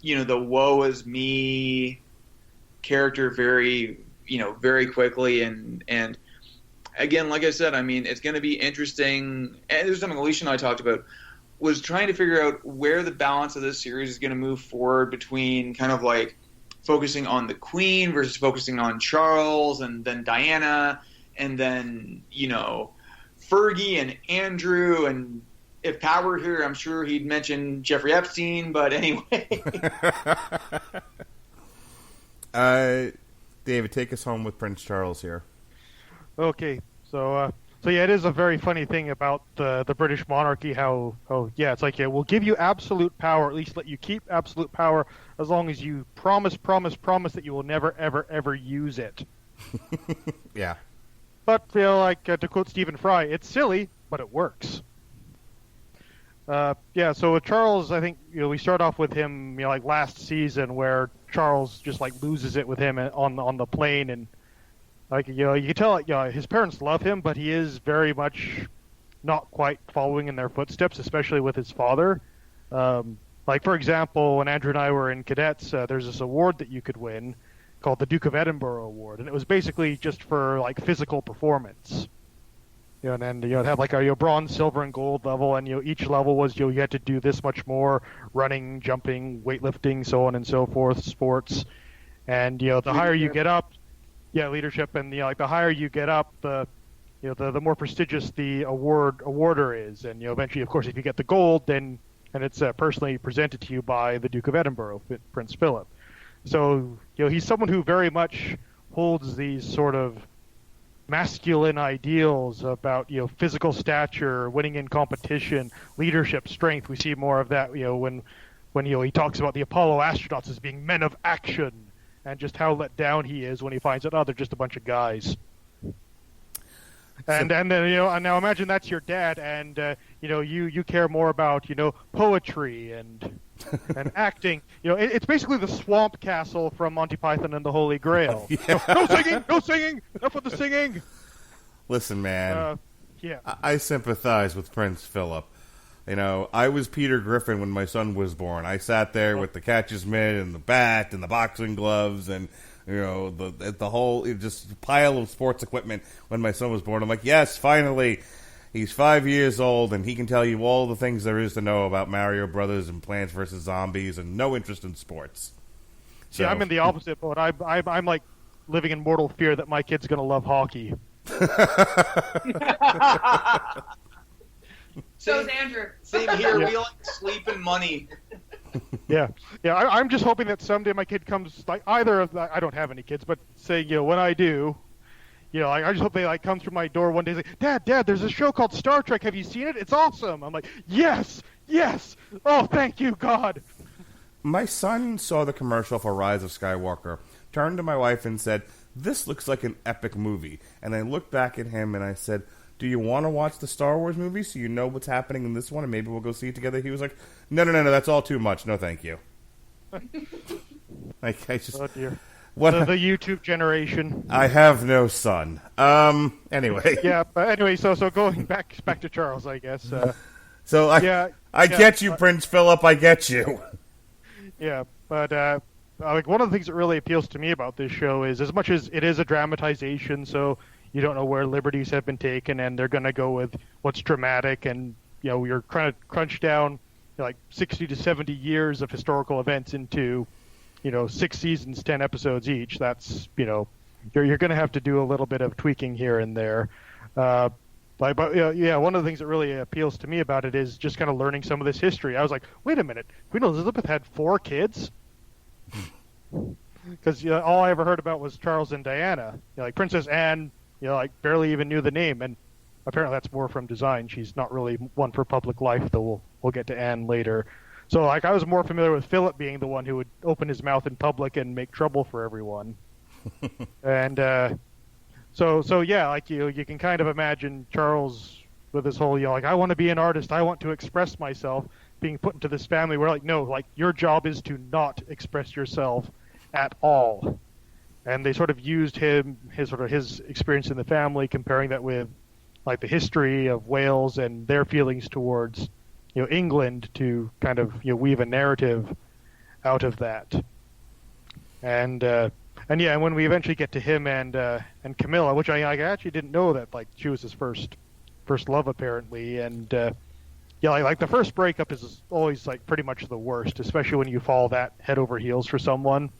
woe is me character very quickly. And again, like I said, I mean, it's going to be interesting. And there's something Alecia and I talked about, was trying to figure out where the balance of this series is going to move forward between kind of like focusing on the Queen versus focusing on Charles and then Diana and then, Fergie and Andrew. And if Pat were here, I'm sure he'd mention Jeffrey Epstein, but anyway. David, take us home with Prince Charles here. Okay, so yeah, it is a very funny thing about the British monarchy. How it's like, yeah, we'll give you absolute power, at least let you keep absolute power as long as you promise that you will never ever use it. Yeah. But like to quote Stephen Fry, it's silly, but it works. So with Charles, I think we start off with him, like last season, where Charles just like loses it with him on the plane, and like you can tell his parents love him, but he is very much not quite following in their footsteps, especially with his father. Like for example, when Andrew and I were in cadets, there's this award that you could win called the Duke of Edinburgh Award, and it was basically just for like physical performance. And then have like a bronze, silver, and gold level, and each level was you had to do this much more: running, jumping, weightlifting, so on and so forth, sports. And the higher you get up, leadership, and like the higher you get up, the more prestigious the awarder is. And eventually, of course, if you get the gold, then it's personally presented to you by the Duke of Edinburgh, Prince Philip. So he's someone who very much holds these sort of masculine ideals about physical stature, winning in competition, leadership, strength. We see more of that when he talks about the Apollo astronauts as being men of action, and just how let down he is when he finds out they're just a bunch of guys. And then now imagine that's your dad, and you care more about poetry and acting. It's basically the Swamp Castle from Monty Python and the Holy Grail. No singing, enough with the singing. Listen, man. I sympathize with Prince Philip. I was Peter Griffin when my son was born. I sat there with the catcher's mitt and the bat and the boxing gloves and the whole just pile of sports equipment when my son was born. I'm like, yes, finally. He's 5 years old, and he can tell you all the things there is to know about Mario Brothers and Plants vs. Zombies, and no interest in sports. So. Yeah, I'm in the opposite boat. I'm like living in mortal fear that my kid's going to love hockey. So's Andrew. Same here. We like sleep and money. Yeah. I'm just hoping that someday my kid comes, like either of the, I don't have any kids, but say when I do. I just hope they come through my door one day and say, Dad, there's a show called Star Trek. Have you seen it? It's awesome. I'm like, yes. Oh, thank you, God. My son saw the commercial for Rise of Skywalker, turned to my wife and said, this looks like an epic movie. And I looked back at him and I said, do you want to watch the Star Wars movie so you know what's happening in this one and maybe we'll go see it together? He was like, no, that's all too much. No, thank you. I just... Oh, dear. What the YouTube generation. I have no son. Anyway. Yeah, but anyway, so going back to Charles, I guess. I get you, Prince Philip. I get you. Yeah, but like one of the things that really appeals to me about this show is, as much as it is a dramatization, so you don't know where liberties have been taken, and they're going to go with what's dramatic, and you're trying to crunch down like 60 to 70 years of historical events into 6 seasons, 10 episodes each. That's, you're going to have to do a little bit of tweaking here and there. But one of the things that really appeals to me about it is just kind of learning some of this history. I was like, wait a minute, Queen Elizabeth had 4 kids? Because all I ever heard about was Charles and Diana. Like Princess Anne, barely even knew the name, and apparently that's more from design. She's not really one for public life, though we'll get to Anne later. So, I was more familiar with Philip being the one who would open his mouth in public and make trouble for everyone. And so you can kind of imagine Charles with his whole, I want to be an artist, I want to express myself, being put into this family where, no, your job is to not express yourself at all. And they sort of used his experience in the family, comparing that with, the history of Wales and their feelings towards England, to kind of weave a narrative out of that. And when we eventually get to him and Camilla, which I actually didn't know that she was his first love apparently, and the first breakup is always pretty much the worst, especially when you fall that head over heels for someone.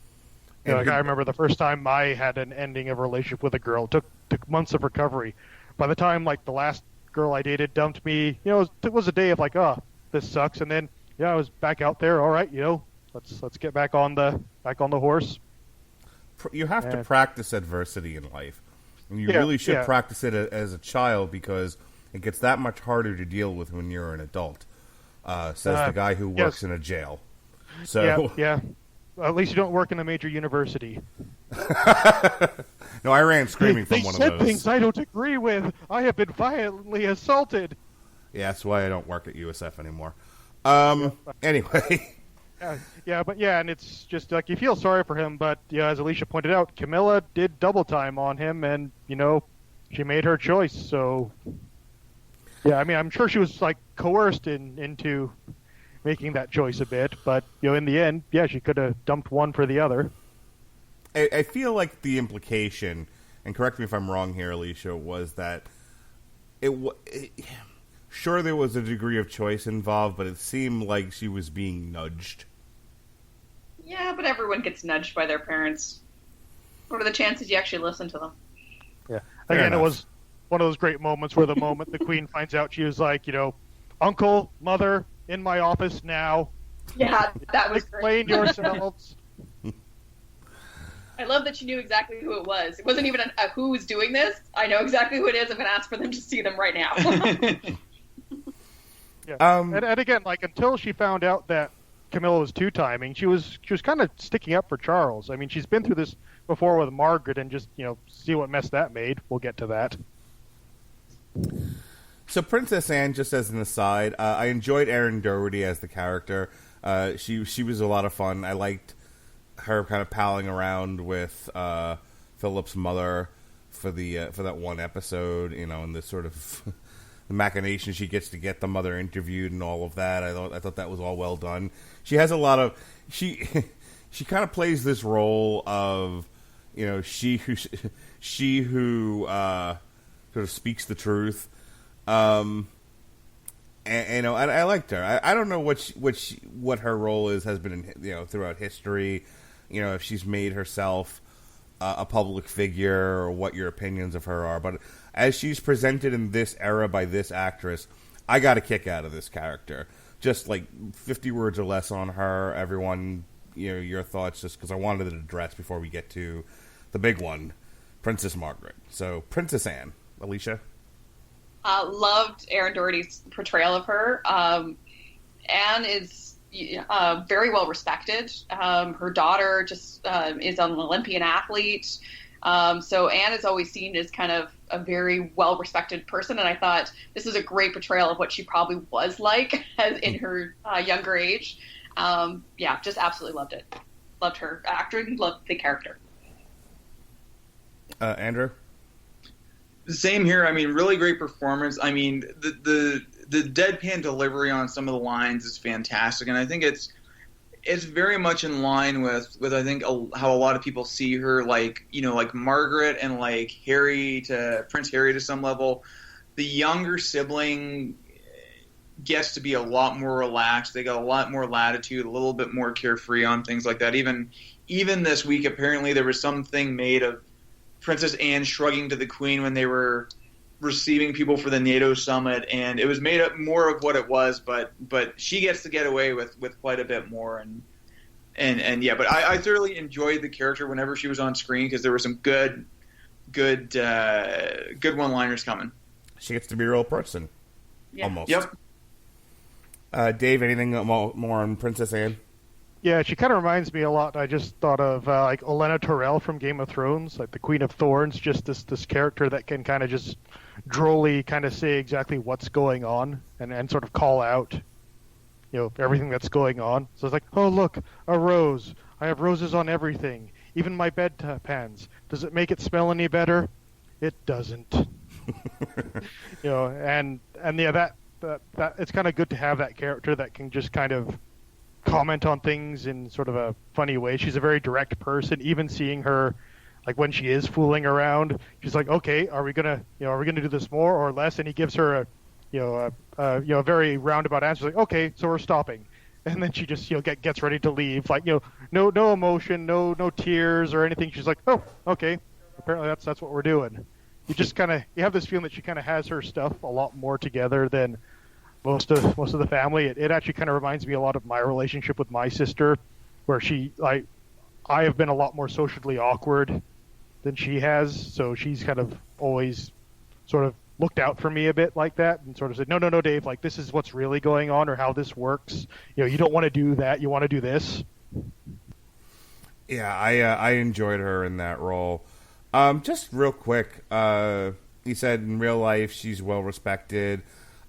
I remember the first time I had an ending of a relationship with a girl. It took months of recovery. By the time the last girl I dated dumped me, it was a day of oh, this sucks, and then I was back out there. All right, let's get back on the horse. You have to practice adversity in life, and you really should practice it as a child, because it gets that much harder to deal with when you're an adult. Says the guy who works in a jail. So yeah. At least you don't work in a major university. No, I ran screaming from one of those. They said things I don't agree with. I have been violently assaulted. Yeah, that's why I don't work at USF anymore. Anyway. And it's just like you feel sorry for him, but yeah, as Alecia pointed out, Camilla did double time on him, and she made her choice. So yeah, I mean, I'm sure she was like coerced into making that choice a bit, but in the end, yeah, she could have dumped one for the other. I feel like the implication, and correct me if I'm wrong here, Alecia, was that sure there was a degree of choice involved, but it seemed like she was being nudged. Yeah, but everyone gets nudged by their parents. What are the chances you actually listen to them? Yeah. Again, it was one of those great moments where the moment the queen finds out, she was like, uncle, mother, in my office now. Yeah, that was Explain great. yourselves. I love that you knew exactly who it was. It wasn't even a who is doing this. I know exactly who it is. I'm going to ask for them to see them right now. Yeah. And again, like, until she found out that Camilla was two-timing, she was kind of sticking up for Charles. I mean, she's been through this before with Margaret, and just see what mess that made. We'll get to that. So Princess Anne, just as an aside, I enjoyed Erin Doherty as the character. She was a lot of fun. I liked her kind of palling around with Philip's mother for that one episode, and the sort of the machinations she gets to get the mother interviewed and all of that. I thought that was all well done. She has a lot of she kind of plays this role of she who sort of speaks the truth. And I liked her. I don't know what her role has been throughout history. If she's made herself a public figure or what your opinions of her are, but as she's presented in this era by this actress, I got a kick out of this character. Just like 50 words or less on her. Everyone, your thoughts, just because I wanted to address before we get to the big one, Princess Margaret. So, Princess Anne, Alecia. Loved Erin Doherty's portrayal of her. Anne is very well respected. Her daughter just is an Olympian athlete. So Anne is always seen as kind of a very well respected person, and I thought this is a great portrayal of what she probably was like in her younger age. Just absolutely loved it. Loved her acting, loved the character. Andrew? Same here. I mean, really great performance. I mean, the deadpan delivery on some of the lines is fantastic, and I think it's very much in line with I think how a lot of people see her, like Margaret and like Prince Harry to some level. The younger sibling gets to be a lot more relaxed. They got a lot more latitude, a little bit more carefree on things like that. Even this week, apparently there was something made of Princess Anne shrugging to the Queen when they were receiving people for the NATO summit, and it was made up more of what it was, but she gets to get away with quite a bit more, and yeah, but I thoroughly enjoyed the character whenever she was on screen, because there were some good one-liners coming. She gets to be a real person. Yeah. Almost. Yep. Dave, anything more on Princess Anne? Yeah, she kind of reminds me a lot. I just thought of like Olenna Tyrell from Game of Thrones, like the Queen of Thorns, just this character that can kind of just drolly kind of say exactly what's going on and sort of call out, everything that's going on. So it's like, oh, look, a rose. I have roses on everything, even my bed pans. Does it make it smell any better? It doesn't. And yeah, that it's kind of good to have that character that can just kind of comment on things in sort of a funny way. She's a very direct person. Even seeing her, like when she is fooling around, she's like, "Okay, are we gonna do this more or less?" And he gives her a very roundabout answer, like, "Okay, so we're stopping." And then she just gets ready to leave, like no emotion, no tears or anything. She's like, "Oh, okay, apparently that's what we're doing." You just you have this feeling that she kind of has her stuff a lot more together than most of the family. It actually kind of reminds me a lot of my relationship with my sister, where I have been a lot more socially awkward than she has, so she's kind of always sort of looked out for me a bit like that and sort of said, no, Dave, like this is what's really going on or how this works. You don't want to do that, you want to do this. Yeah, I enjoyed her in that role. Just real quick, he said in real life she's well respected.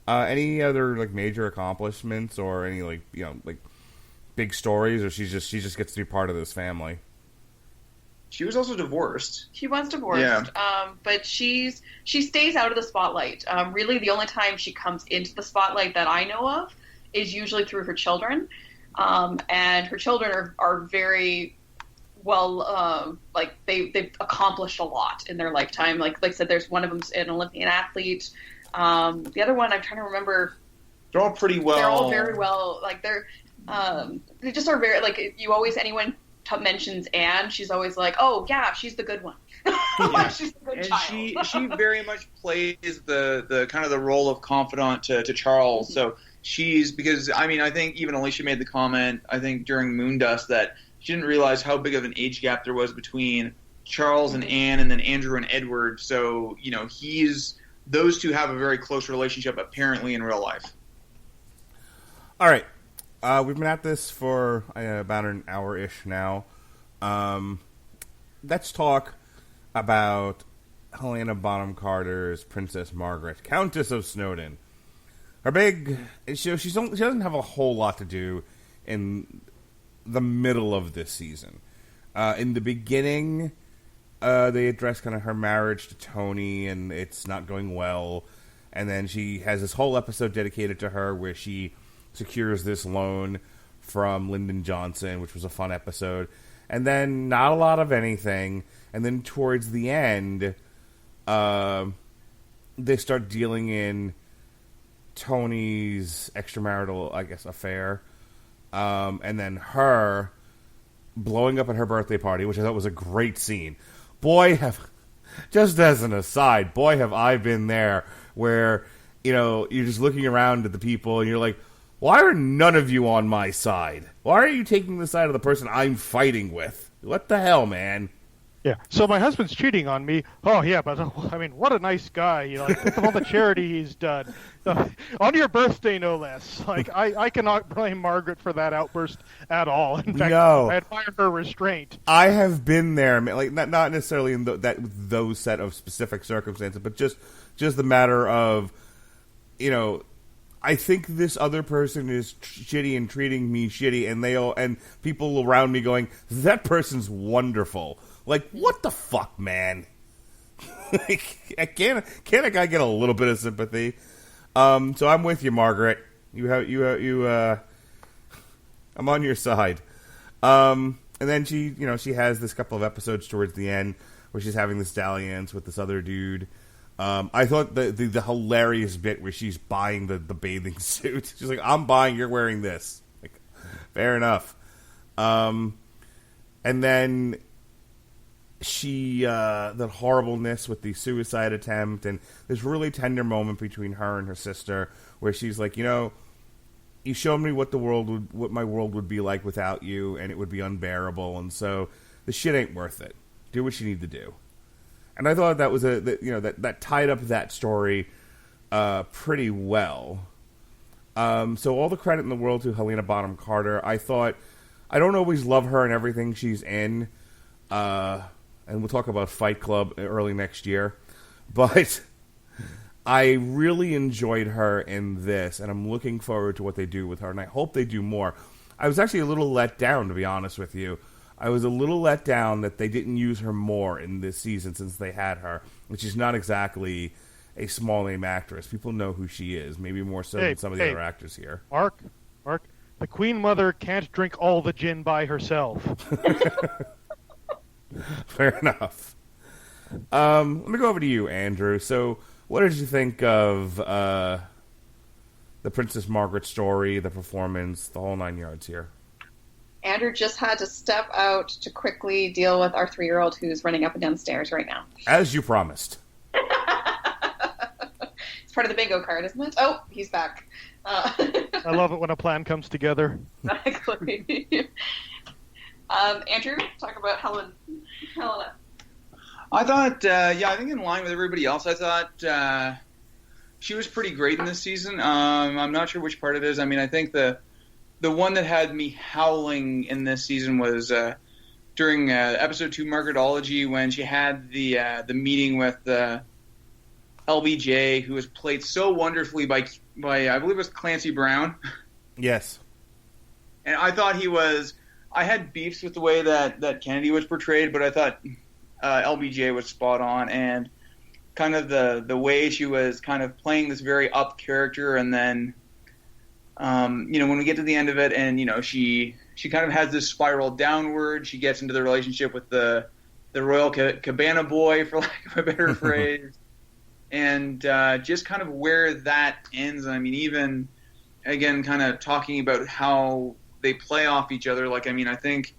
Any other like major accomplishments or any like big stories, or she just gets to be part of this family? She was also divorced. She was divorced, Yeah. but she stays out of the spotlight. Really, the only time she comes into the spotlight that I know of is usually through her children, and her children are very well, they've accomplished a lot in their lifetime. Like I said, there's one of them's an Olympian athlete. The other one, I'm trying to remember. They're all pretty well. They're all very well. Like they just are very like you always anyone mentions Anne, she's always like, oh yeah, she's the good one. Yeah. She's the good And child. she very much plays the kind of the role of confidant to Charles. So because I think even Alecia made the comment, I think during Moondust, that she didn't realize how big of an age gap there was between Charles and Anne, and then Andrew and Edward. So those two have a very close relationship apparently in real life. All right. We've been at this for about an hour-ish now. Let's talk about Helena Bonham Carter's Princess Margaret, Countess of Snowdon. She doesn't have a whole lot to do in the middle of this season. In the beginning, they address kind of her marriage to Tony, and it's not going well. And then she has this whole episode dedicated to her where she secures this loan from Lyndon Johnson, which was a fun episode. And then not a lot of anything. And then towards the end, they start dealing in Tony's extramarital, I guess, affair. And then her blowing up at her birthday party, which I thought was a great scene. Just as an aside, have I been there where, you're just looking around at the people and you're like, why are none of you on my side? Why are you taking the side of the person I'm fighting with? What the hell, man? Yeah. So my husband's cheating on me. Oh yeah, but what a nice guy. Think of all the charity he's done on your birthday, no less. I cannot blame Margaret for that outburst at all. In fact, no. I admire her restraint. I have been there, like not necessarily in those set of specific circumstances, but just the matter of, I think this other person is shitty and treating me shitty, and people around me going, that person's wonderful. Like, what the fuck, man? Can't a guy get a little bit of sympathy? So I'm with you, Margaret. I'm on your side. And then she has this couple of episodes towards the end where she's having this dalliance with this other dude. I thought the hilarious bit where she's buying the bathing suit. She's like, I'm buying, you're wearing this. Like, fair enough. And then the horribleness with the suicide attempt, and this really tender moment between her and her sister where she's like, you showed me what my world would be like without you, and it would be unbearable, and so the shit ain't worth it. Do what you need to do. And I thought that was that tied up that story pretty well. So all the credit in the world to Helena Bonham Carter. I don't always love her and everything she's in, and we'll talk about Fight Club early next year, but I really enjoyed her in this, and I'm looking forward to what they do with her, and I hope they do more. I was actually a little let down, to be honest with you. I was a little let down that they didn't use her more in this season since they had her, which is not exactly a small-name actress. People know who she is, maybe more so than some of the other actors here. Mark, the Queen Mother can't drink all the gin by herself. Fair enough. Let me go over to you, Andrew. So, what did you think of the Princess Margaret story, the performance, the whole 9 yards here? Andrew just had to step out to quickly deal with our 3-year-old who's running up and down stairs right now. As you promised. It's part of the bingo card, isn't it? Oh, he's back. I love it when a plan comes together. Exactly. Andrew, talk about Helena. I thought, I think in line with everybody else, I thought she was pretty great in this season. I'm not sure which part it is. I mean, I think the one that had me howling in this season was during episode 2, Margaretology, when she had the meeting with LBJ, who was played so wonderfully by I believe it was Clancy Brown. Yes. And I thought I had beefs with the way that Kennedy was portrayed, but I thought LBJ was spot on, and kind of the way she was kind of playing this very up character, and then, when we get to the end of it, and, she kind of has this spiral downward. She gets into the relationship with the Royal Cabana Boy, for lack of a better phrase, and just kind of where that ends. I mean, even, again, kind of talking about how they play off each other. Like, I mean, I think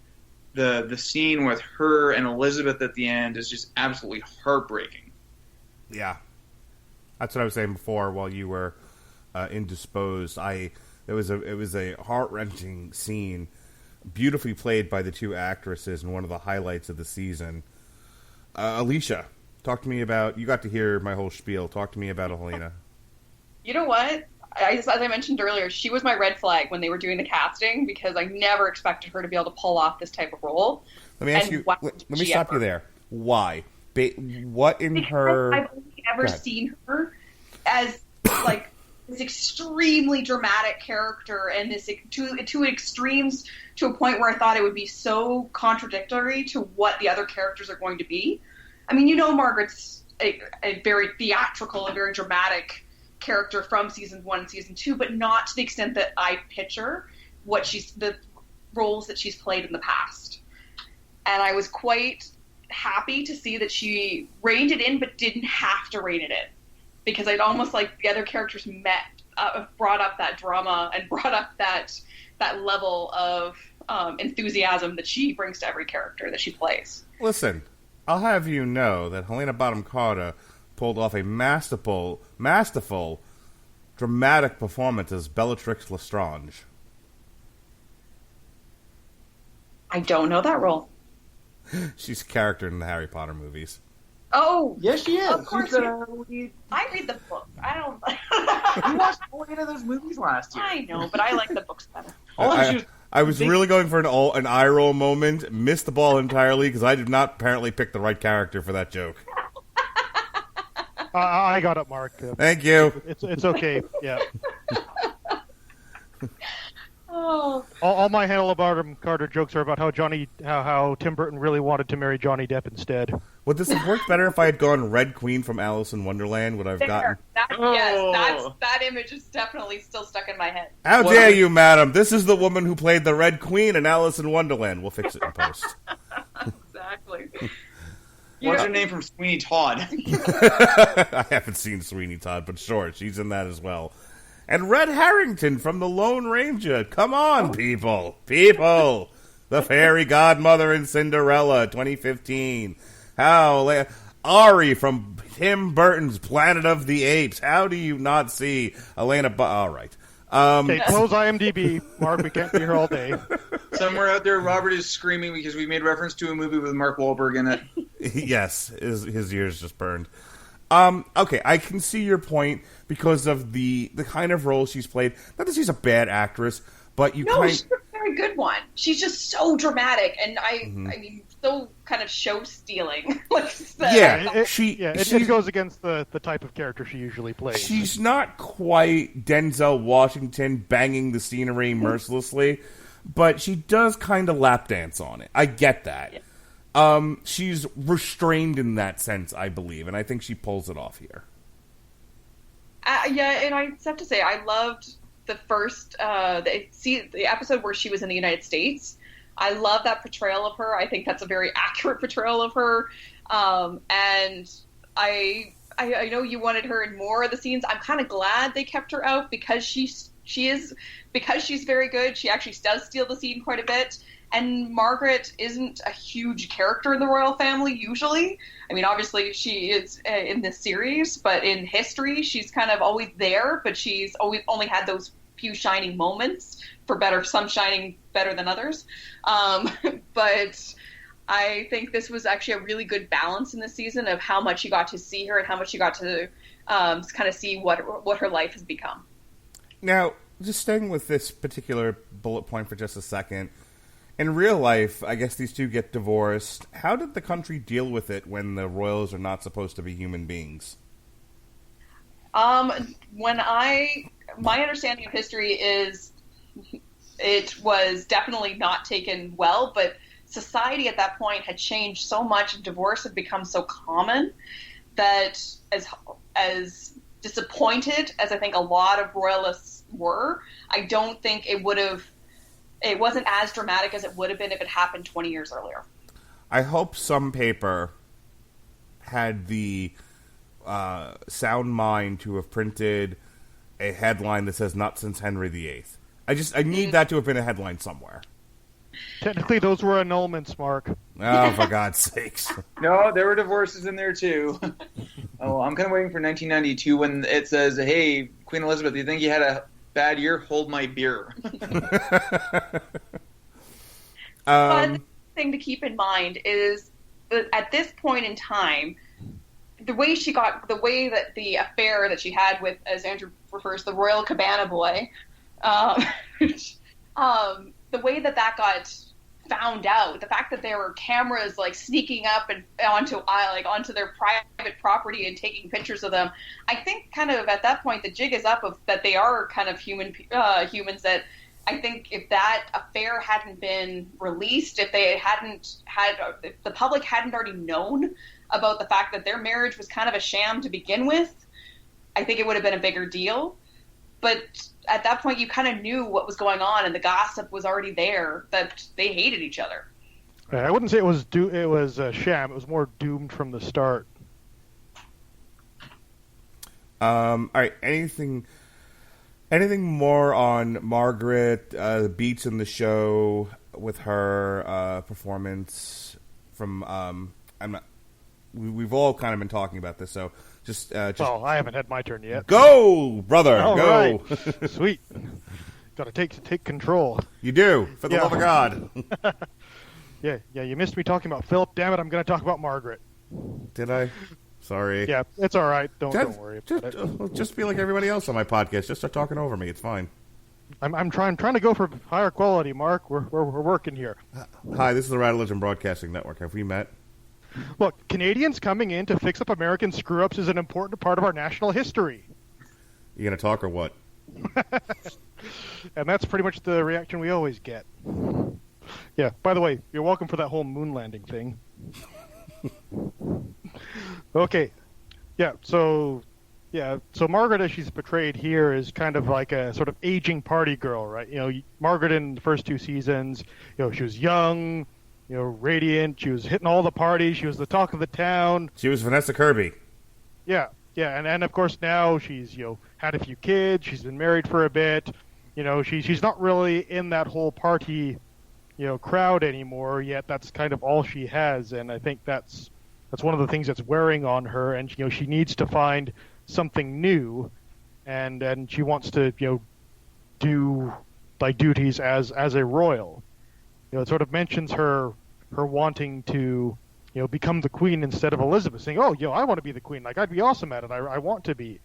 the scene with her and Elizabeth at the end is just absolutely heartbreaking. Yeah. That's what I was saying before while you were indisposed. It was a heart-wrenching scene, beautifully played by the two actresses, and one of the highlights of the season. Alecia, talk to me about, you got to hear my whole spiel. Talk to me about Helena. You know what? As I mentioned earlier, she was my red flag when they were doing the casting, because I never expected her to be able to pull off this type of role. Let me ask you. Let me stop you there. Why? What in her? I've only ever seen her as like this extremely dramatic character, and this to extremes, to a point where I thought it would be so contradictory to what the other characters are going to be. I mean, Margaret's a very theatrical and very dramatic character from season 1 and season 2, but not to the extent that I picture the roles that she's played in the past. And I was quite happy to see that she reined it in, but didn't have to rein it in, because I'd almost like the other characters brought up that drama and brought up that level of enthusiasm that she brings to every character that she plays. Listen, I'll have you know that Helena Bonham Carter pulled off a masterful, dramatic performance as Bellatrix Lestrange. I don't know that role. She's a character in the Harry Potter movies. Oh, Yes, she is. of course. I read the book. I don't. We watched all 8 of those movies last year. I know, but I like the books better. I was really going for an eye roll moment, missed the ball entirely because I did not apparently pick the right character for that joke. I got it, Mark. Thank you. It's okay. Yeah. Oh. All my Helena Bonham Carter jokes are about how Tim Burton really wanted to marry Johnny Depp instead. Would this have worked better if I had gone Red Queen from Alice in Wonderland? Would I have gotten? Yes, that image is definitely still stuck in my head. How dare you, madam? This is the woman who played the Red Queen in Alice in Wonderland. We'll fix it in post. Exactly. What's her name from Sweeney Todd? I haven't seen Sweeney Todd, but sure, she's in that as well. And Red Harrington from The Lone Ranger. Come on, people. People. The Fairy Godmother in Cinderella, 2015. Ari from Tim Burton's Planet of the Apes. How do you not see Elena? All right. Okay, close IMDb, Mark. We can't be here all day. Somewhere out there, Robert is screaming because we made reference to a movie with Mark Wahlberg in it. Yes, his ears just burned. Okay, I can see your point because of the kind of role she's played. Not that she's a bad actress, but she's a very good one. She's just so dramatic, and I mean, so kind of show stealing. It goes against the type of character she usually plays. She's not quite Denzel Washington banging the scenery mercilessly, but she does kind of lap dance on it. I get that. Yeah. She's restrained in that sense, I believe, and I think she pulls it off here. And I have to say, I loved the first the episode where she was in the United States. I love that portrayal of her. I think that's a very accurate portrayal of her. And I know you wanted her in more of the scenes. I'm kind of glad they kept her out because she's very good. She actually does steal the scene quite a bit. And Margaret isn't a huge character in the royal family usually. I mean, obviously she is in this series, but in history she's kind of always there, but she's always only had those few shining moments, for better, some shining better than others. But I think this was actually a really good balance in the season of how much you got to see her and how much you got to kind of see what her life has become. Now, just staying with this particular bullet point for just a second, in real life, I guess these two get divorced. How did the country deal with it when the royals are not supposed to be human beings? My understanding of history is it was definitely not taken well, but society at that point had changed so much, and divorce had become so common that as disappointed as I think a lot of royalists were, I don't think it wasn't as dramatic as it would have been if it happened 20 years earlier. I hope some paper had the sound mind to have printed a headline that says "Not since Henry VIII." I need that to have been a headline somewhere. Technically, those were annulments, Mark. Oh, for God's sakes! No, there were divorces in there too. Oh, I'm kind of waiting for 1992 when it says, "Hey, Queen Elizabeth, do you think you had a bad year? Hold my beer." But the thing to keep in mind is that at this point in time, the way that the affair that she had with, as Andrew refers, the Royal Cabana Boy, the way that got found out, the fact that there were cameras like sneaking up and onto their private property and taking pictures of them, I think kind of at that point the jig is up of that they are kind of humans that I think if that affair hadn't been released, if the public hadn't already known about the fact that their marriage was kind of a sham to begin with, I think it would have been a bigger deal. But at that point, you kind of knew what was going on, and the gossip was already there that they hated each other. I wouldn't say it was a sham. It was more doomed from the start. All right. Anything more on Margaret? The beats in the show with her performance from we've all kind of been talking about this, so just well, I haven't had my turn yet. Go, brother, all go. Right. Sweet. Got to take control. You do, for the love of God. Yeah. You missed me talking about Philip. Damn it, I'm going to talk about Margaret. Did I? Sorry. Yeah, it's all right. Don't worry about it. Just be like everybody else on my podcast. Just start talking over me. It's fine. I'm trying to go for higher quality, Mark. We're working here. Hi, this is the Radulich Broadcasting Network. Have we met? Look, Canadians coming in to fix up American screw-ups is an important part of our national history. You gonna talk or what? And that's pretty much the reaction we always get. Yeah, by the way, you're welcome for that whole moon landing thing. Okay. So Margaret, as she's portrayed here, is kind of like a sort of aging party girl, right? You know, Margaret in the first two seasons, she was young, radiant. She was hitting all the parties. She was the talk of the town. She was Vanessa Kirby. Yeah, and of course now she's had a few kids. She's been married for a bit. She's not really in that whole party crowd anymore. Yet that's kind of all she has, and I think that's one of the things that's wearing on her. And she needs to find something new, and she wants to do like duties as a royal. It sort of mentions her wanting to become the queen instead of Elizabeth, saying, "Oh, I want to be the queen. Like I'd be awesome at it. I want to be."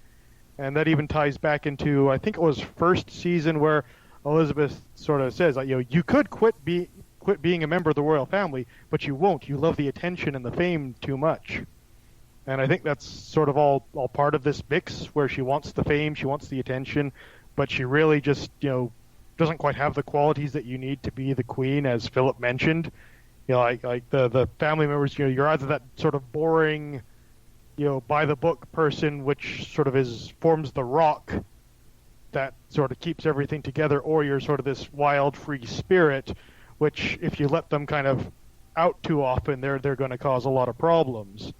And that even ties back into, I think it was first season, where Elizabeth sort of says, like, you could quit being a member of the royal family, but you won't. You love the attention and the fame too much. And I think that's sort of all part of this mix, where she wants the fame, she wants the attention, but she really just doesn't quite have the qualities that you need to be the queen, as Philip mentioned. Like the family members, you're either that sort of boring, by the book person, which sort of forms the rock that sort of keeps everything together, or you're sort of this wild, free spirit, which if you let them kind of out too often, they're going to cause a lot of problems.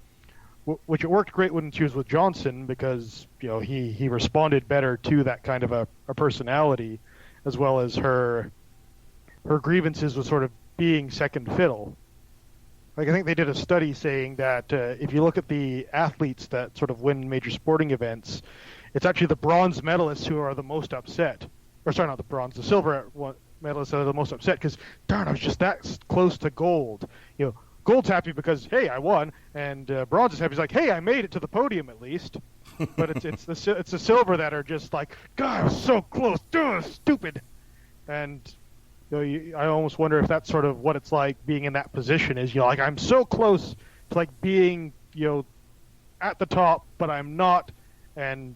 Which it worked great when she was with Johnson, because he responded better to that kind of a personality, as well as her grievances with sort of being second fiddle. Like, I think they did a study saying that if you look at the athletes that sort of win major sporting events, it's actually the bronze medalists who are the most upset. Or sorry, not the bronze, the silver medalists that are the most upset, because, darn, I was just that close to gold. Gold's happy because, hey, I won, and bronze is happy. He's like, hey, I made it to the podium at least. But it's the silver that are just like, God, I was so close. Duh, stupid. And I almost wonder if that's sort of what it's like being in that position. Is like, I'm so close to like being at the top, but I'm not. And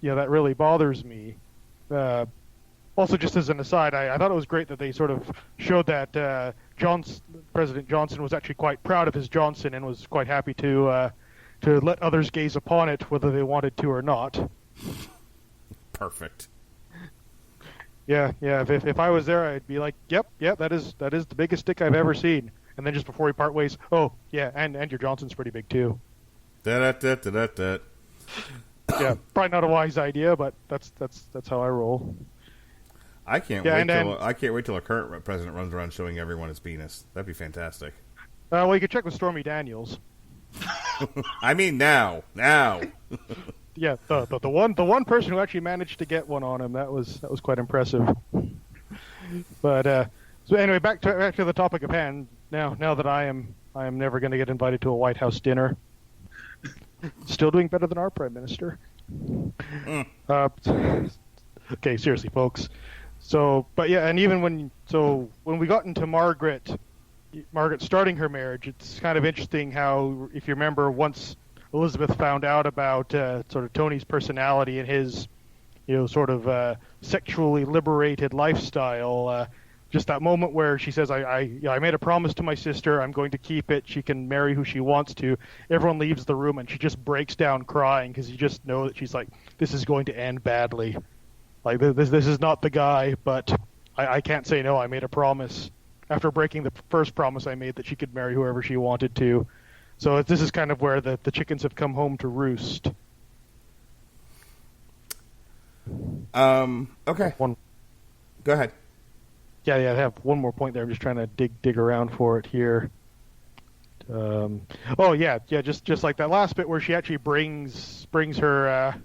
that really bothers me. Also, just as an aside, I thought it was great that they sort of showed that President Johnson was actually quite proud of his Johnson and was quite happy to let others gaze upon it, whether they wanted to or not. Perfect. Yeah. If I was there, I'd be like, yep, that is the biggest dick I've ever seen. And then just before we part ways, oh yeah, and your Johnson's pretty big too. Da. Yeah, probably not a wise idea, but that's how I roll. I can't wait till a current president runs around showing everyone his penis. That'd be fantastic. Well, you could check with Stormy Daniels. I mean, now. Yeah, the one person who actually managed to get one on him, that was quite impressive. But so anyway, back to the topic of hand. Now that I am never going to get invited to a White House dinner. Still doing better than our prime minister. Okay, seriously, folks. So, but yeah, and even when we got into Margaret starting her marriage, it's kind of interesting how, if you remember, once Elizabeth found out about sort of Tony's personality and his, sort of sexually liberated lifestyle, just that moment where she says, I made a promise to my sister, I'm going to keep it, she can marry who she wants to. Everyone leaves the room and she just breaks down crying because you just know that she's like, this is going to end badly. Like, this is not the guy, but I can't say no. I made a promise after breaking the first promise I made that she could marry whoever she wanted to. So this is kind of where the chickens have come home to roost. Okay. Go ahead. Yeah, I have one more point there. I'm just trying to dig around for it here. Just like that last bit where she actually brings her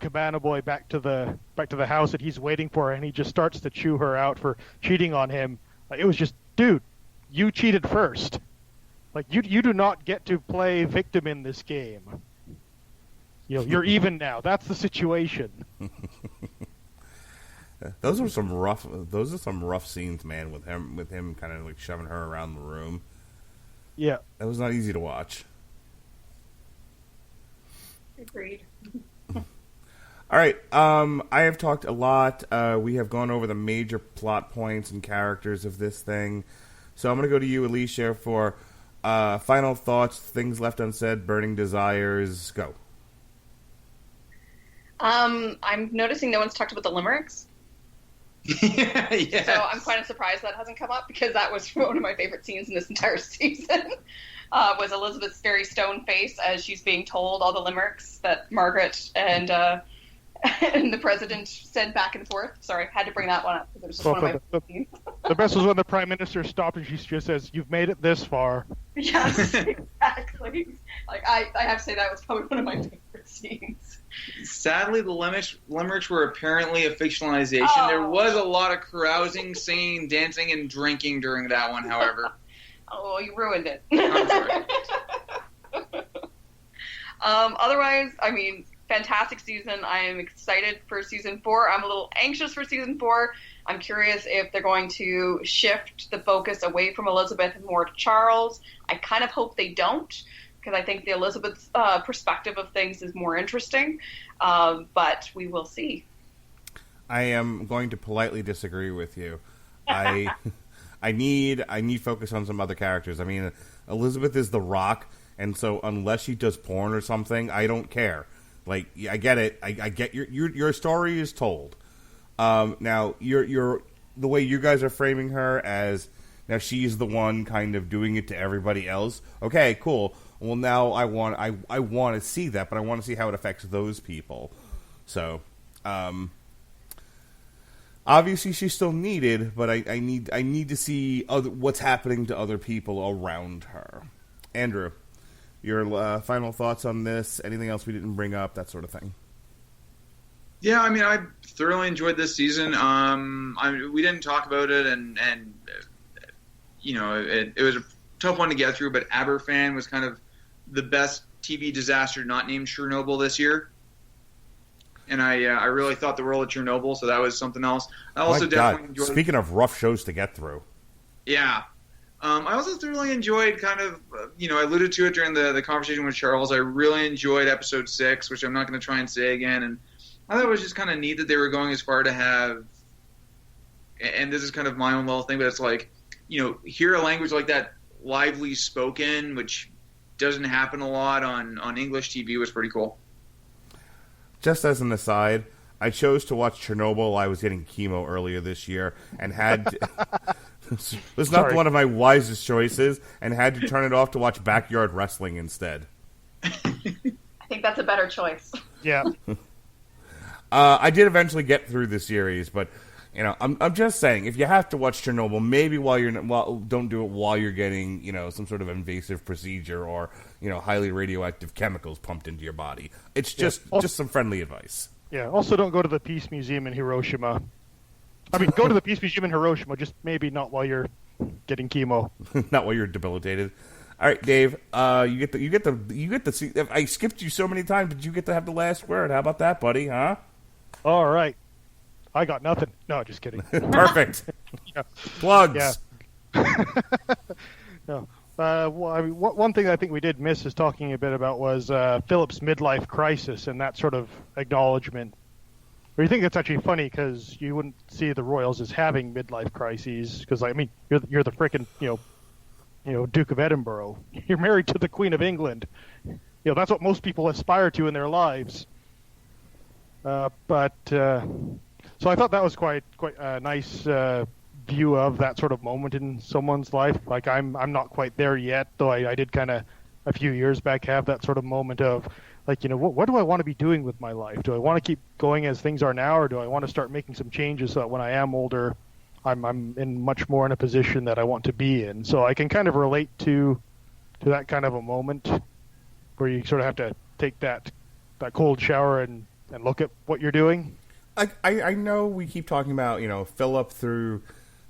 cabana boy back to the house that he's waiting for, and he just starts to chew her out for cheating on him. Like, it was just, dude, you cheated first. Like, you do not get to play victim in this game. You're even now. That's the situation. Those are some rough scenes, man, with him kind of like shoving her around the room. Yeah. That was not easy to watch. Agreed. All right, I have talked a lot. We have gone over the major plot points and characters of this thing. So I'm going to go to you, Alecia, for final thoughts, things left unsaid, burning desires. Go. I'm noticing no one's talked about the limericks. Yes. So I'm kind of surprised that hasn't come up, because that was one of my favorite scenes in this entire season. Was Elizabeth's very stone face as she's being told all the limericks that Margaret and the president said back and forth. Sorry, had to bring that one up because it was just one of my favorite scenes. The best was when the prime minister stopped and she just says, "You've made it this far." Yes, exactly. Like I have to say that was probably one of my favorite scenes. Sadly, the limericks were apparently a fictionalization. Oh. There was a lot of carousing, singing, dancing, and drinking during that one, however. Oh, you ruined it. I'm sorry. Otherwise, I mean, fantastic season. I am excited for season 4. I'm a little anxious for season 4. I'm curious if they're going to shift the focus away from Elizabeth and more to Charles. I kind of hope they don't, because I think the Elizabeth's perspective of things is more interesting. But we will see. I am going to politely disagree with you. I need focus on some other characters. I mean, Elizabeth is the Rock, and so unless she does porn or something, I don't care. Like, I get it. I get your story is told. Now you're the way you guys are framing her as now she's the one kind of doing it to everybody else. Okay, cool. Well, now I want to see that, but I want to see how it affects those people. So, obviously she's still needed, but I need to see what's happening to other people around her. Andrew, your final thoughts on this? Anything else we didn't bring up? That sort of thing. Yeah, I mean, I thoroughly enjoyed this season. We didn't talk about it, and you know, it was a tough one to get through. But Aberfan was kind of the best TV disaster not named Chernobyl this year, and I really thought the world of Chernobyl, so that was something else. I also definitely enjoyed. Speaking of rough shows to get through, yeah, I also thoroughly enjoyed I alluded to it during the conversation with Charles. I really enjoyed episode 6, which I'm not going to try and say again. And I thought it was just kind of neat that they were going as far to have, and this is kind of my own little thing, but it's like, hear a language like that lively spoken, which doesn't happen a lot on English TV, was pretty cool. Just as an aside, I chose to watch Chernobyl while I was getting chemo earlier this year, and had to, it was not one of my wisest choices, and had to turn it off to watch Backyard Wrestling instead. I think that's a better choice. Yeah. I did eventually get through the series, but I'm just saying, if you have to watch Chernobyl, maybe don't do it while you're getting some sort of invasive procedure or highly radioactive chemicals pumped into your body. It's just some friendly advice. Yeah. Also, don't go to the Peace Museum in Hiroshima. I mean, go to the Peace Museum in Hiroshima, just maybe not while you're getting chemo. Not while you're debilitated. All right, Dave. You get the see. I skipped you so many times, but you get to have the last word. How about that, buddy? Huh? All right. I got nothing. No, just kidding. Perfect. Yeah. Plugs. Yeah. No. One thing I think we did miss is talking a bit about was Philip's midlife crisis and that sort of acknowledgement. But you think it's actually funny because you wouldn't see the royals as having midlife crises because, you're the frickin' Duke of Edinburgh. You're married to the Queen of England. That's what most people aspire to in their lives. So I thought that was quite a nice view of that sort of moment in someone's life. Like I'm not quite there yet, though I did kind of a few years back have that sort of moment of what do I want to be doing with my life? Do I want to keep going as things are now, or do I want to start making some changes so that when I am older, I'm in much more in a position that I want to be in? So I can kind of relate to that kind of a moment where you sort of have to take that cold shower and look at what you're doing. I know we keep talking about, Philip through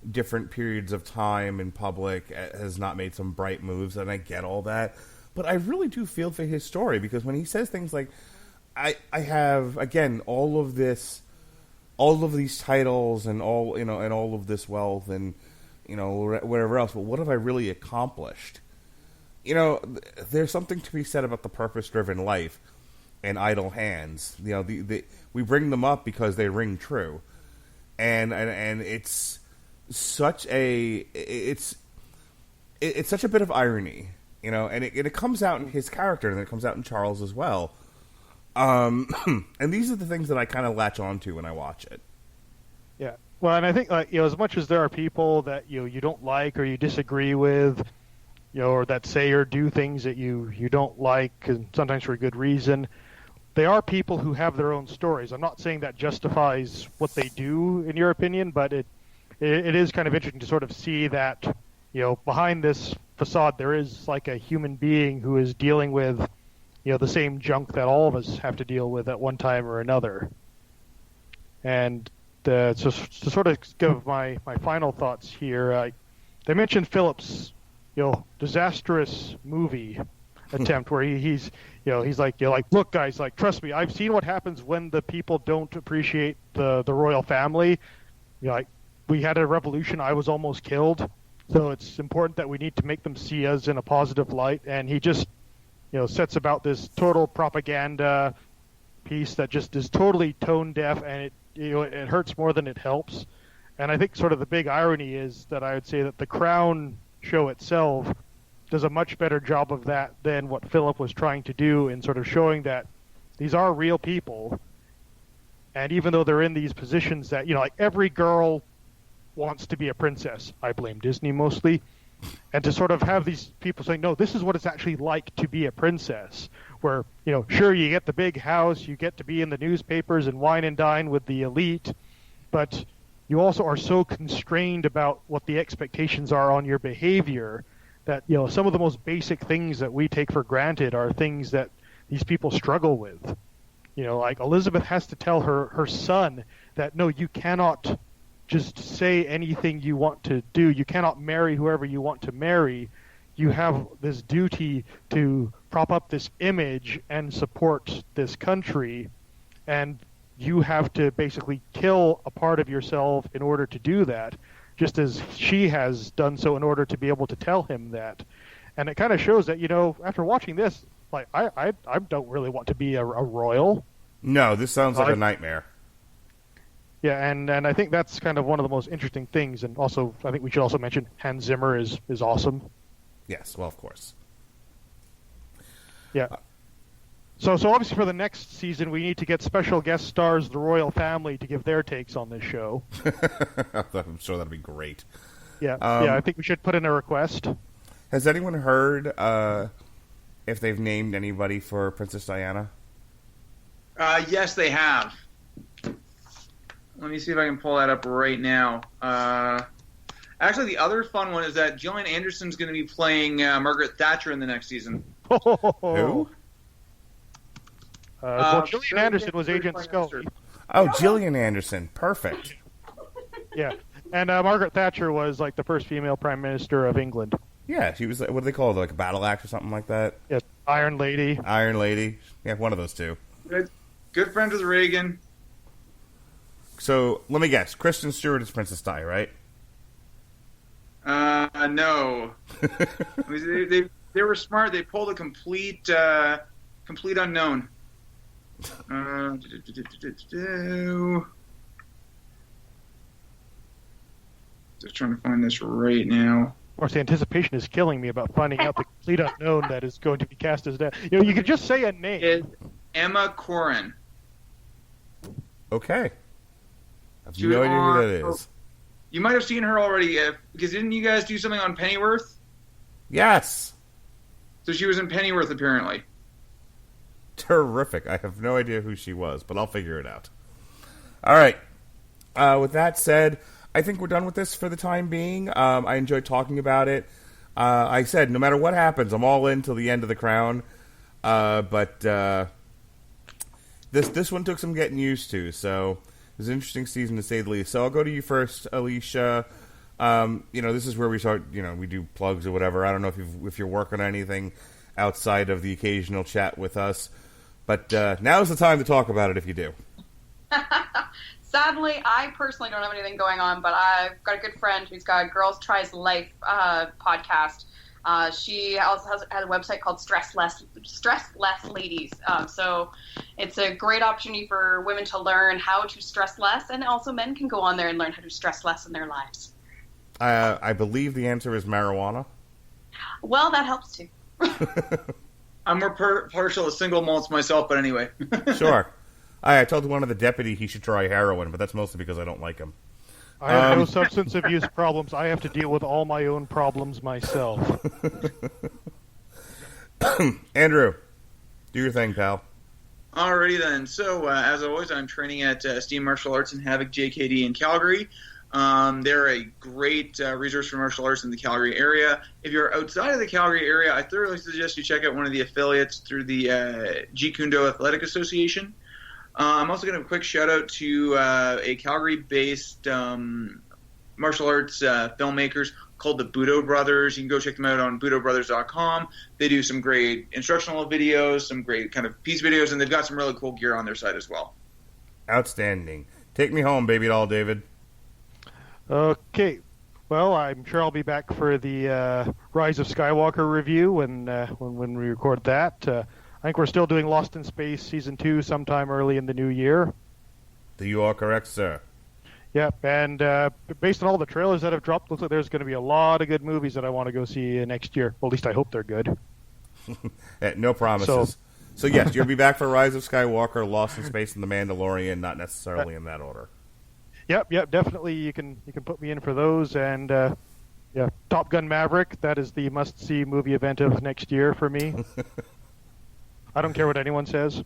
different periods of time in public has not made some bright moves, and I get all that. But I really do feel for his story, because when he says things like, I have, again, all of these titles and all, and all of this wealth and, whatever else, but what have I really accomplished? There's something to be said about the purpose-driven life and idle hands. We bring them up because they ring true, and it's such it's such a bit of irony, and it comes out in his character, and it comes out in Charles as well. And these are the things that I kind of latch onto when I watch it. Yeah, well, and I think as much as there are people that you don't like or you disagree with, or that say or do things that you don't like, and sometimes for a good reason. They are people who have their own stories. I'm not saying that justifies what they do, in your opinion, but it is kind of interesting to sort of see that, behind this facade there is like a human being who is dealing with, the same junk that all of us have to deal with at one time or another. And so to sort of give my final thoughts here, they mentioned Philip's, disastrous movie attempt where he's like, look guys, trust me, I've seen what happens when the people don't appreciate the royal family. We had a revolution, I was almost killed, so it's important that we need to make them see us in a positive light. And he just sets about this total propaganda piece that just is totally tone deaf, and it hurts more than it helps. And I think sort of the big irony is that I would say that the Crown show itself does a much better job of that than what Philip was trying to do in sort of showing that these are real people. And even though they're in these positions that, every girl wants to be a princess, I blame Disney mostly, and to sort of have these people saying, no, this is what it's actually like to be a princess, where, sure, you get the big house, you get to be in the newspapers and wine and dine with the elite, but you also are so constrained about what the expectations are on your behavior that, some of the most basic things that we take for granted are things that these people struggle with. Like Elizabeth has to tell her son that, no, you cannot just say anything you want to do. You cannot marry whoever you want to marry. You have this duty to prop up this image and support this country, and you have to basically kill a part of yourself in order to do that. just as she has done so in order to be able to tell him that. And it kind of shows that, after watching this, like I don't really want to be a royal. No, this sounds like a nightmare. Yeah, and I think that's kind of one of the most interesting things. And also, I think we should also mention Hans Zimmer is awesome. Yes, well, of course. Yeah. So obviously for the next season, we need to get special guest stars, the royal family, to give their takes on this show. I'm sure that'll be great. Yeah, I think we should put in a request. Has anyone heard if they've named anybody for Princess Diana? Yes, they have. Let me see if I can pull that up right now. Actually, the other fun one is that Gillian Anderson's going to be playing Margaret Thatcher in the next season. Who? Gillian Anderson was Agent Scully. Oh, Gillian Anderson. Perfect. Yeah. And Margaret Thatcher was like the first female Prime Minister of England. Yeah, she was, what do they call it, like a battle axe or something like that? Yeah, Iron Lady. Iron Lady. Yeah, one of those two. Good friend with Reagan. So, let me guess. Kristen Stewart is Princess Di, right? No. They were smart. They pulled a complete unknown. Just trying to find this right now. Of course, the anticipation is killing me about finding out the complete unknown that is going to be cast as that. You could just say a name. It's Emma Corrin. Okay. I have no idea who that is. You might have seen her already, because didn't you guys do something on Pennyworth? Yes. So she was in Pennyworth, apparently. Terrific. I have no idea who she was, but I'll figure it out. All right. With that said, I think we're done with this for the time being. I enjoyed talking about it. I said, no matter what happens, I'm all in till the end of The Crown. But this one took some getting used to, so it was an interesting season to say the least. So I'll go to you first, Alecia. This is where we start. We do plugs or whatever. I don't know if you're working on anything outside of the occasional chat with us, but now's the time to talk about it if you do. Sadly, I personally don't have anything going on, but I've got a good friend who's got Girls Tries Life podcast. She also has a website called Stress Less Ladies. So it's a great opportunity for women to learn how to stress less, and also men can go on there and learn how to stress less in their lives. I believe the answer is marijuana. Well, that helps too. I'm more partial to single malts myself, but anyway. Sure. I told one of the deputy he should try heroin, but that's mostly because I don't like him. I have no substance abuse problems. I have to deal with all my own problems myself. Andrew, do your thing, pal. Alrighty then. So, as always, I'm training at Steam Martial Arts in Havoc JKD in Calgary. They're a great resource for martial arts in the Calgary area. If you're outside of the Calgary area, I thoroughly suggest you check out one of the affiliates through the Jeet Kune Do Athletic Association. I'm also going to give a quick shout-out to a Calgary-based martial arts filmmakers called the Budo Brothers. You can go check them out on budobrothers.com. They do some great instructional videos, some great kind of piece videos, and they've got some really cool gear on their site as well. Outstanding. Take me home, baby doll, David. Okay. Well, I'm sure I'll be back for the Rise of Skywalker review when we record that. I think we're still doing Lost in Space Season 2 sometime early in the new year. You are correct, sir. Yep, and based on all the trailers that have dropped, looks like there's going to be a lot of good movies that I want to go see next year. Well, at least I hope they're good. No promises. So yes, you'll be back for Rise of Skywalker, Lost in Space, and The Mandalorian, not necessarily in that order. Yep, definitely. You can put me in for those, and Top Gun Maverick. That is the must-see movie event of next year for me. I don't care what anyone says.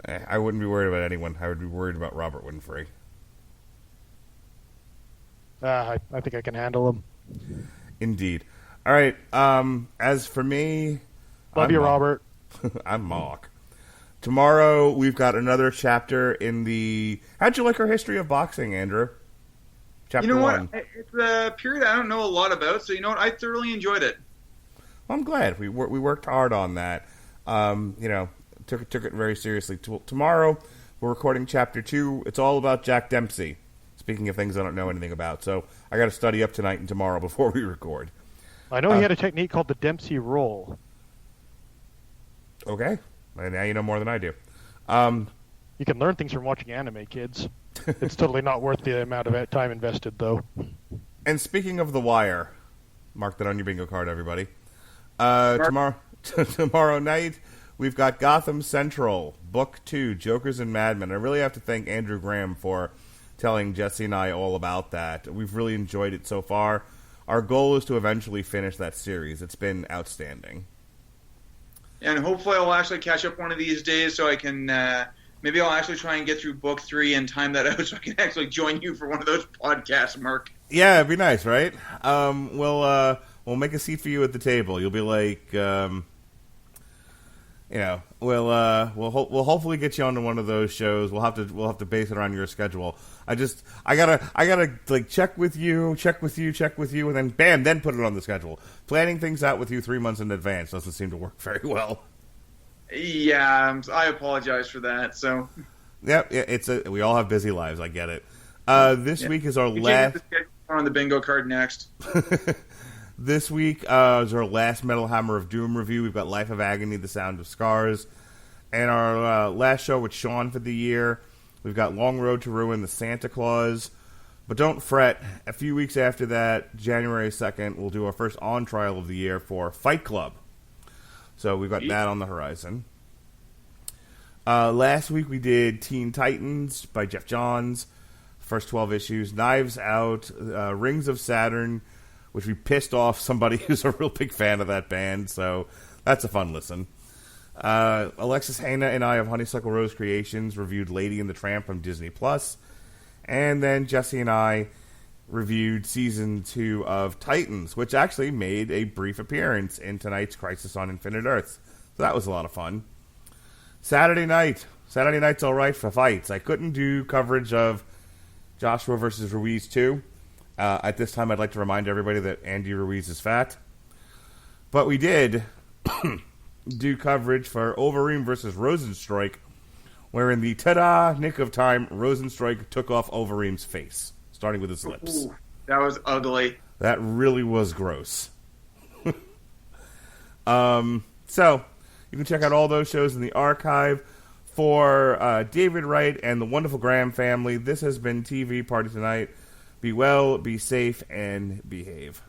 I wouldn't be worried about anyone. I would be worried about Robert Winfrey. I think I can handle him. Indeed. All right. As for me, love you, Robert. I'm Mark. Tomorrow we've got another chapter in the. How'd you like our history of boxing, Andrew? Chapter 1. It's a period I don't know a lot about, so you know what? I thoroughly enjoyed it. Well, I'm glad we worked hard on that. Took it very seriously. Tomorrow we're recording chapter 2. It's all about Jack Dempsey. Speaking of things I don't know anything about. So I got to study up tonight and tomorrow before we record. I know he had a technique called the Dempsey roll. Okay. And now you know more than I do. You can learn things from watching anime, kids. It's totally not worth the amount of time invested, though. And speaking of The Wire, mark that on your bingo card, everybody. Tomorrow night, we've got Gotham Central, Book 2, Jokers and Madmen. I really have to thank Andrew Graham for telling Jesse and I all about that. We've really enjoyed it so far. Our goal is to eventually finish that series. It's been outstanding. And hopefully I'll actually catch up one of these days so I can... maybe I'll actually try and get through book 3 and time that out so I can actually join you for one of those podcasts, Mark. Yeah, it'd be nice, right? We'll make a seat for you at the table. You'll be like, we'll hopefully get you onto one of those shows. We'll have to base it around your schedule. I gotta like check with you, and then bam, then put it on the schedule. Planning things out with you 3 months in advance doesn't seem to work very well. Yeah, I apologize for that. So, yeah, we all have busy lives. I get it. This week is our last on the bingo card next. This week is our last Metal Hammer of Doom review. We've got Life of Agony, The Sound of Scars, and our last show with Sean for the year. We've got Long Road to Ruin, The Santa Claus. But don't fret. A few weeks after that, January 2nd, we'll do our first on trial of the year for Fight Club. So we've got that on the horizon. Last week we did Teen Titans by Jeff Johns. First 12 issues. Knives Out, Rings of Saturn, which we pissed off somebody who's a real big fan of that band. So that's a fun listen. Alexis Hana and I of Honeysuckle Rose Creations reviewed Lady and the Tramp on Disney+. And then Jesse and I reviewed Season 2 of Titans, which actually made a brief appearance in tonight's Crisis on Infinite Earths. So that was a lot of fun. Saturday night's all right for fights. I couldn't do coverage of Joshua versus Ruiz 2. At this time, I'd like to remind everybody that Andy Ruiz is fat. But we did do coverage for Overeem versus Rosenstrike, where in the ta-da nick of time, Rosenstrike took off Overeem's face, starting with his lips. Ooh, that was ugly. That really was gross. So, you can check out all those shows in the archive. For David Wright and the wonderful Graham family, this has been TV Party Tonight. Be well, be safe, and behave.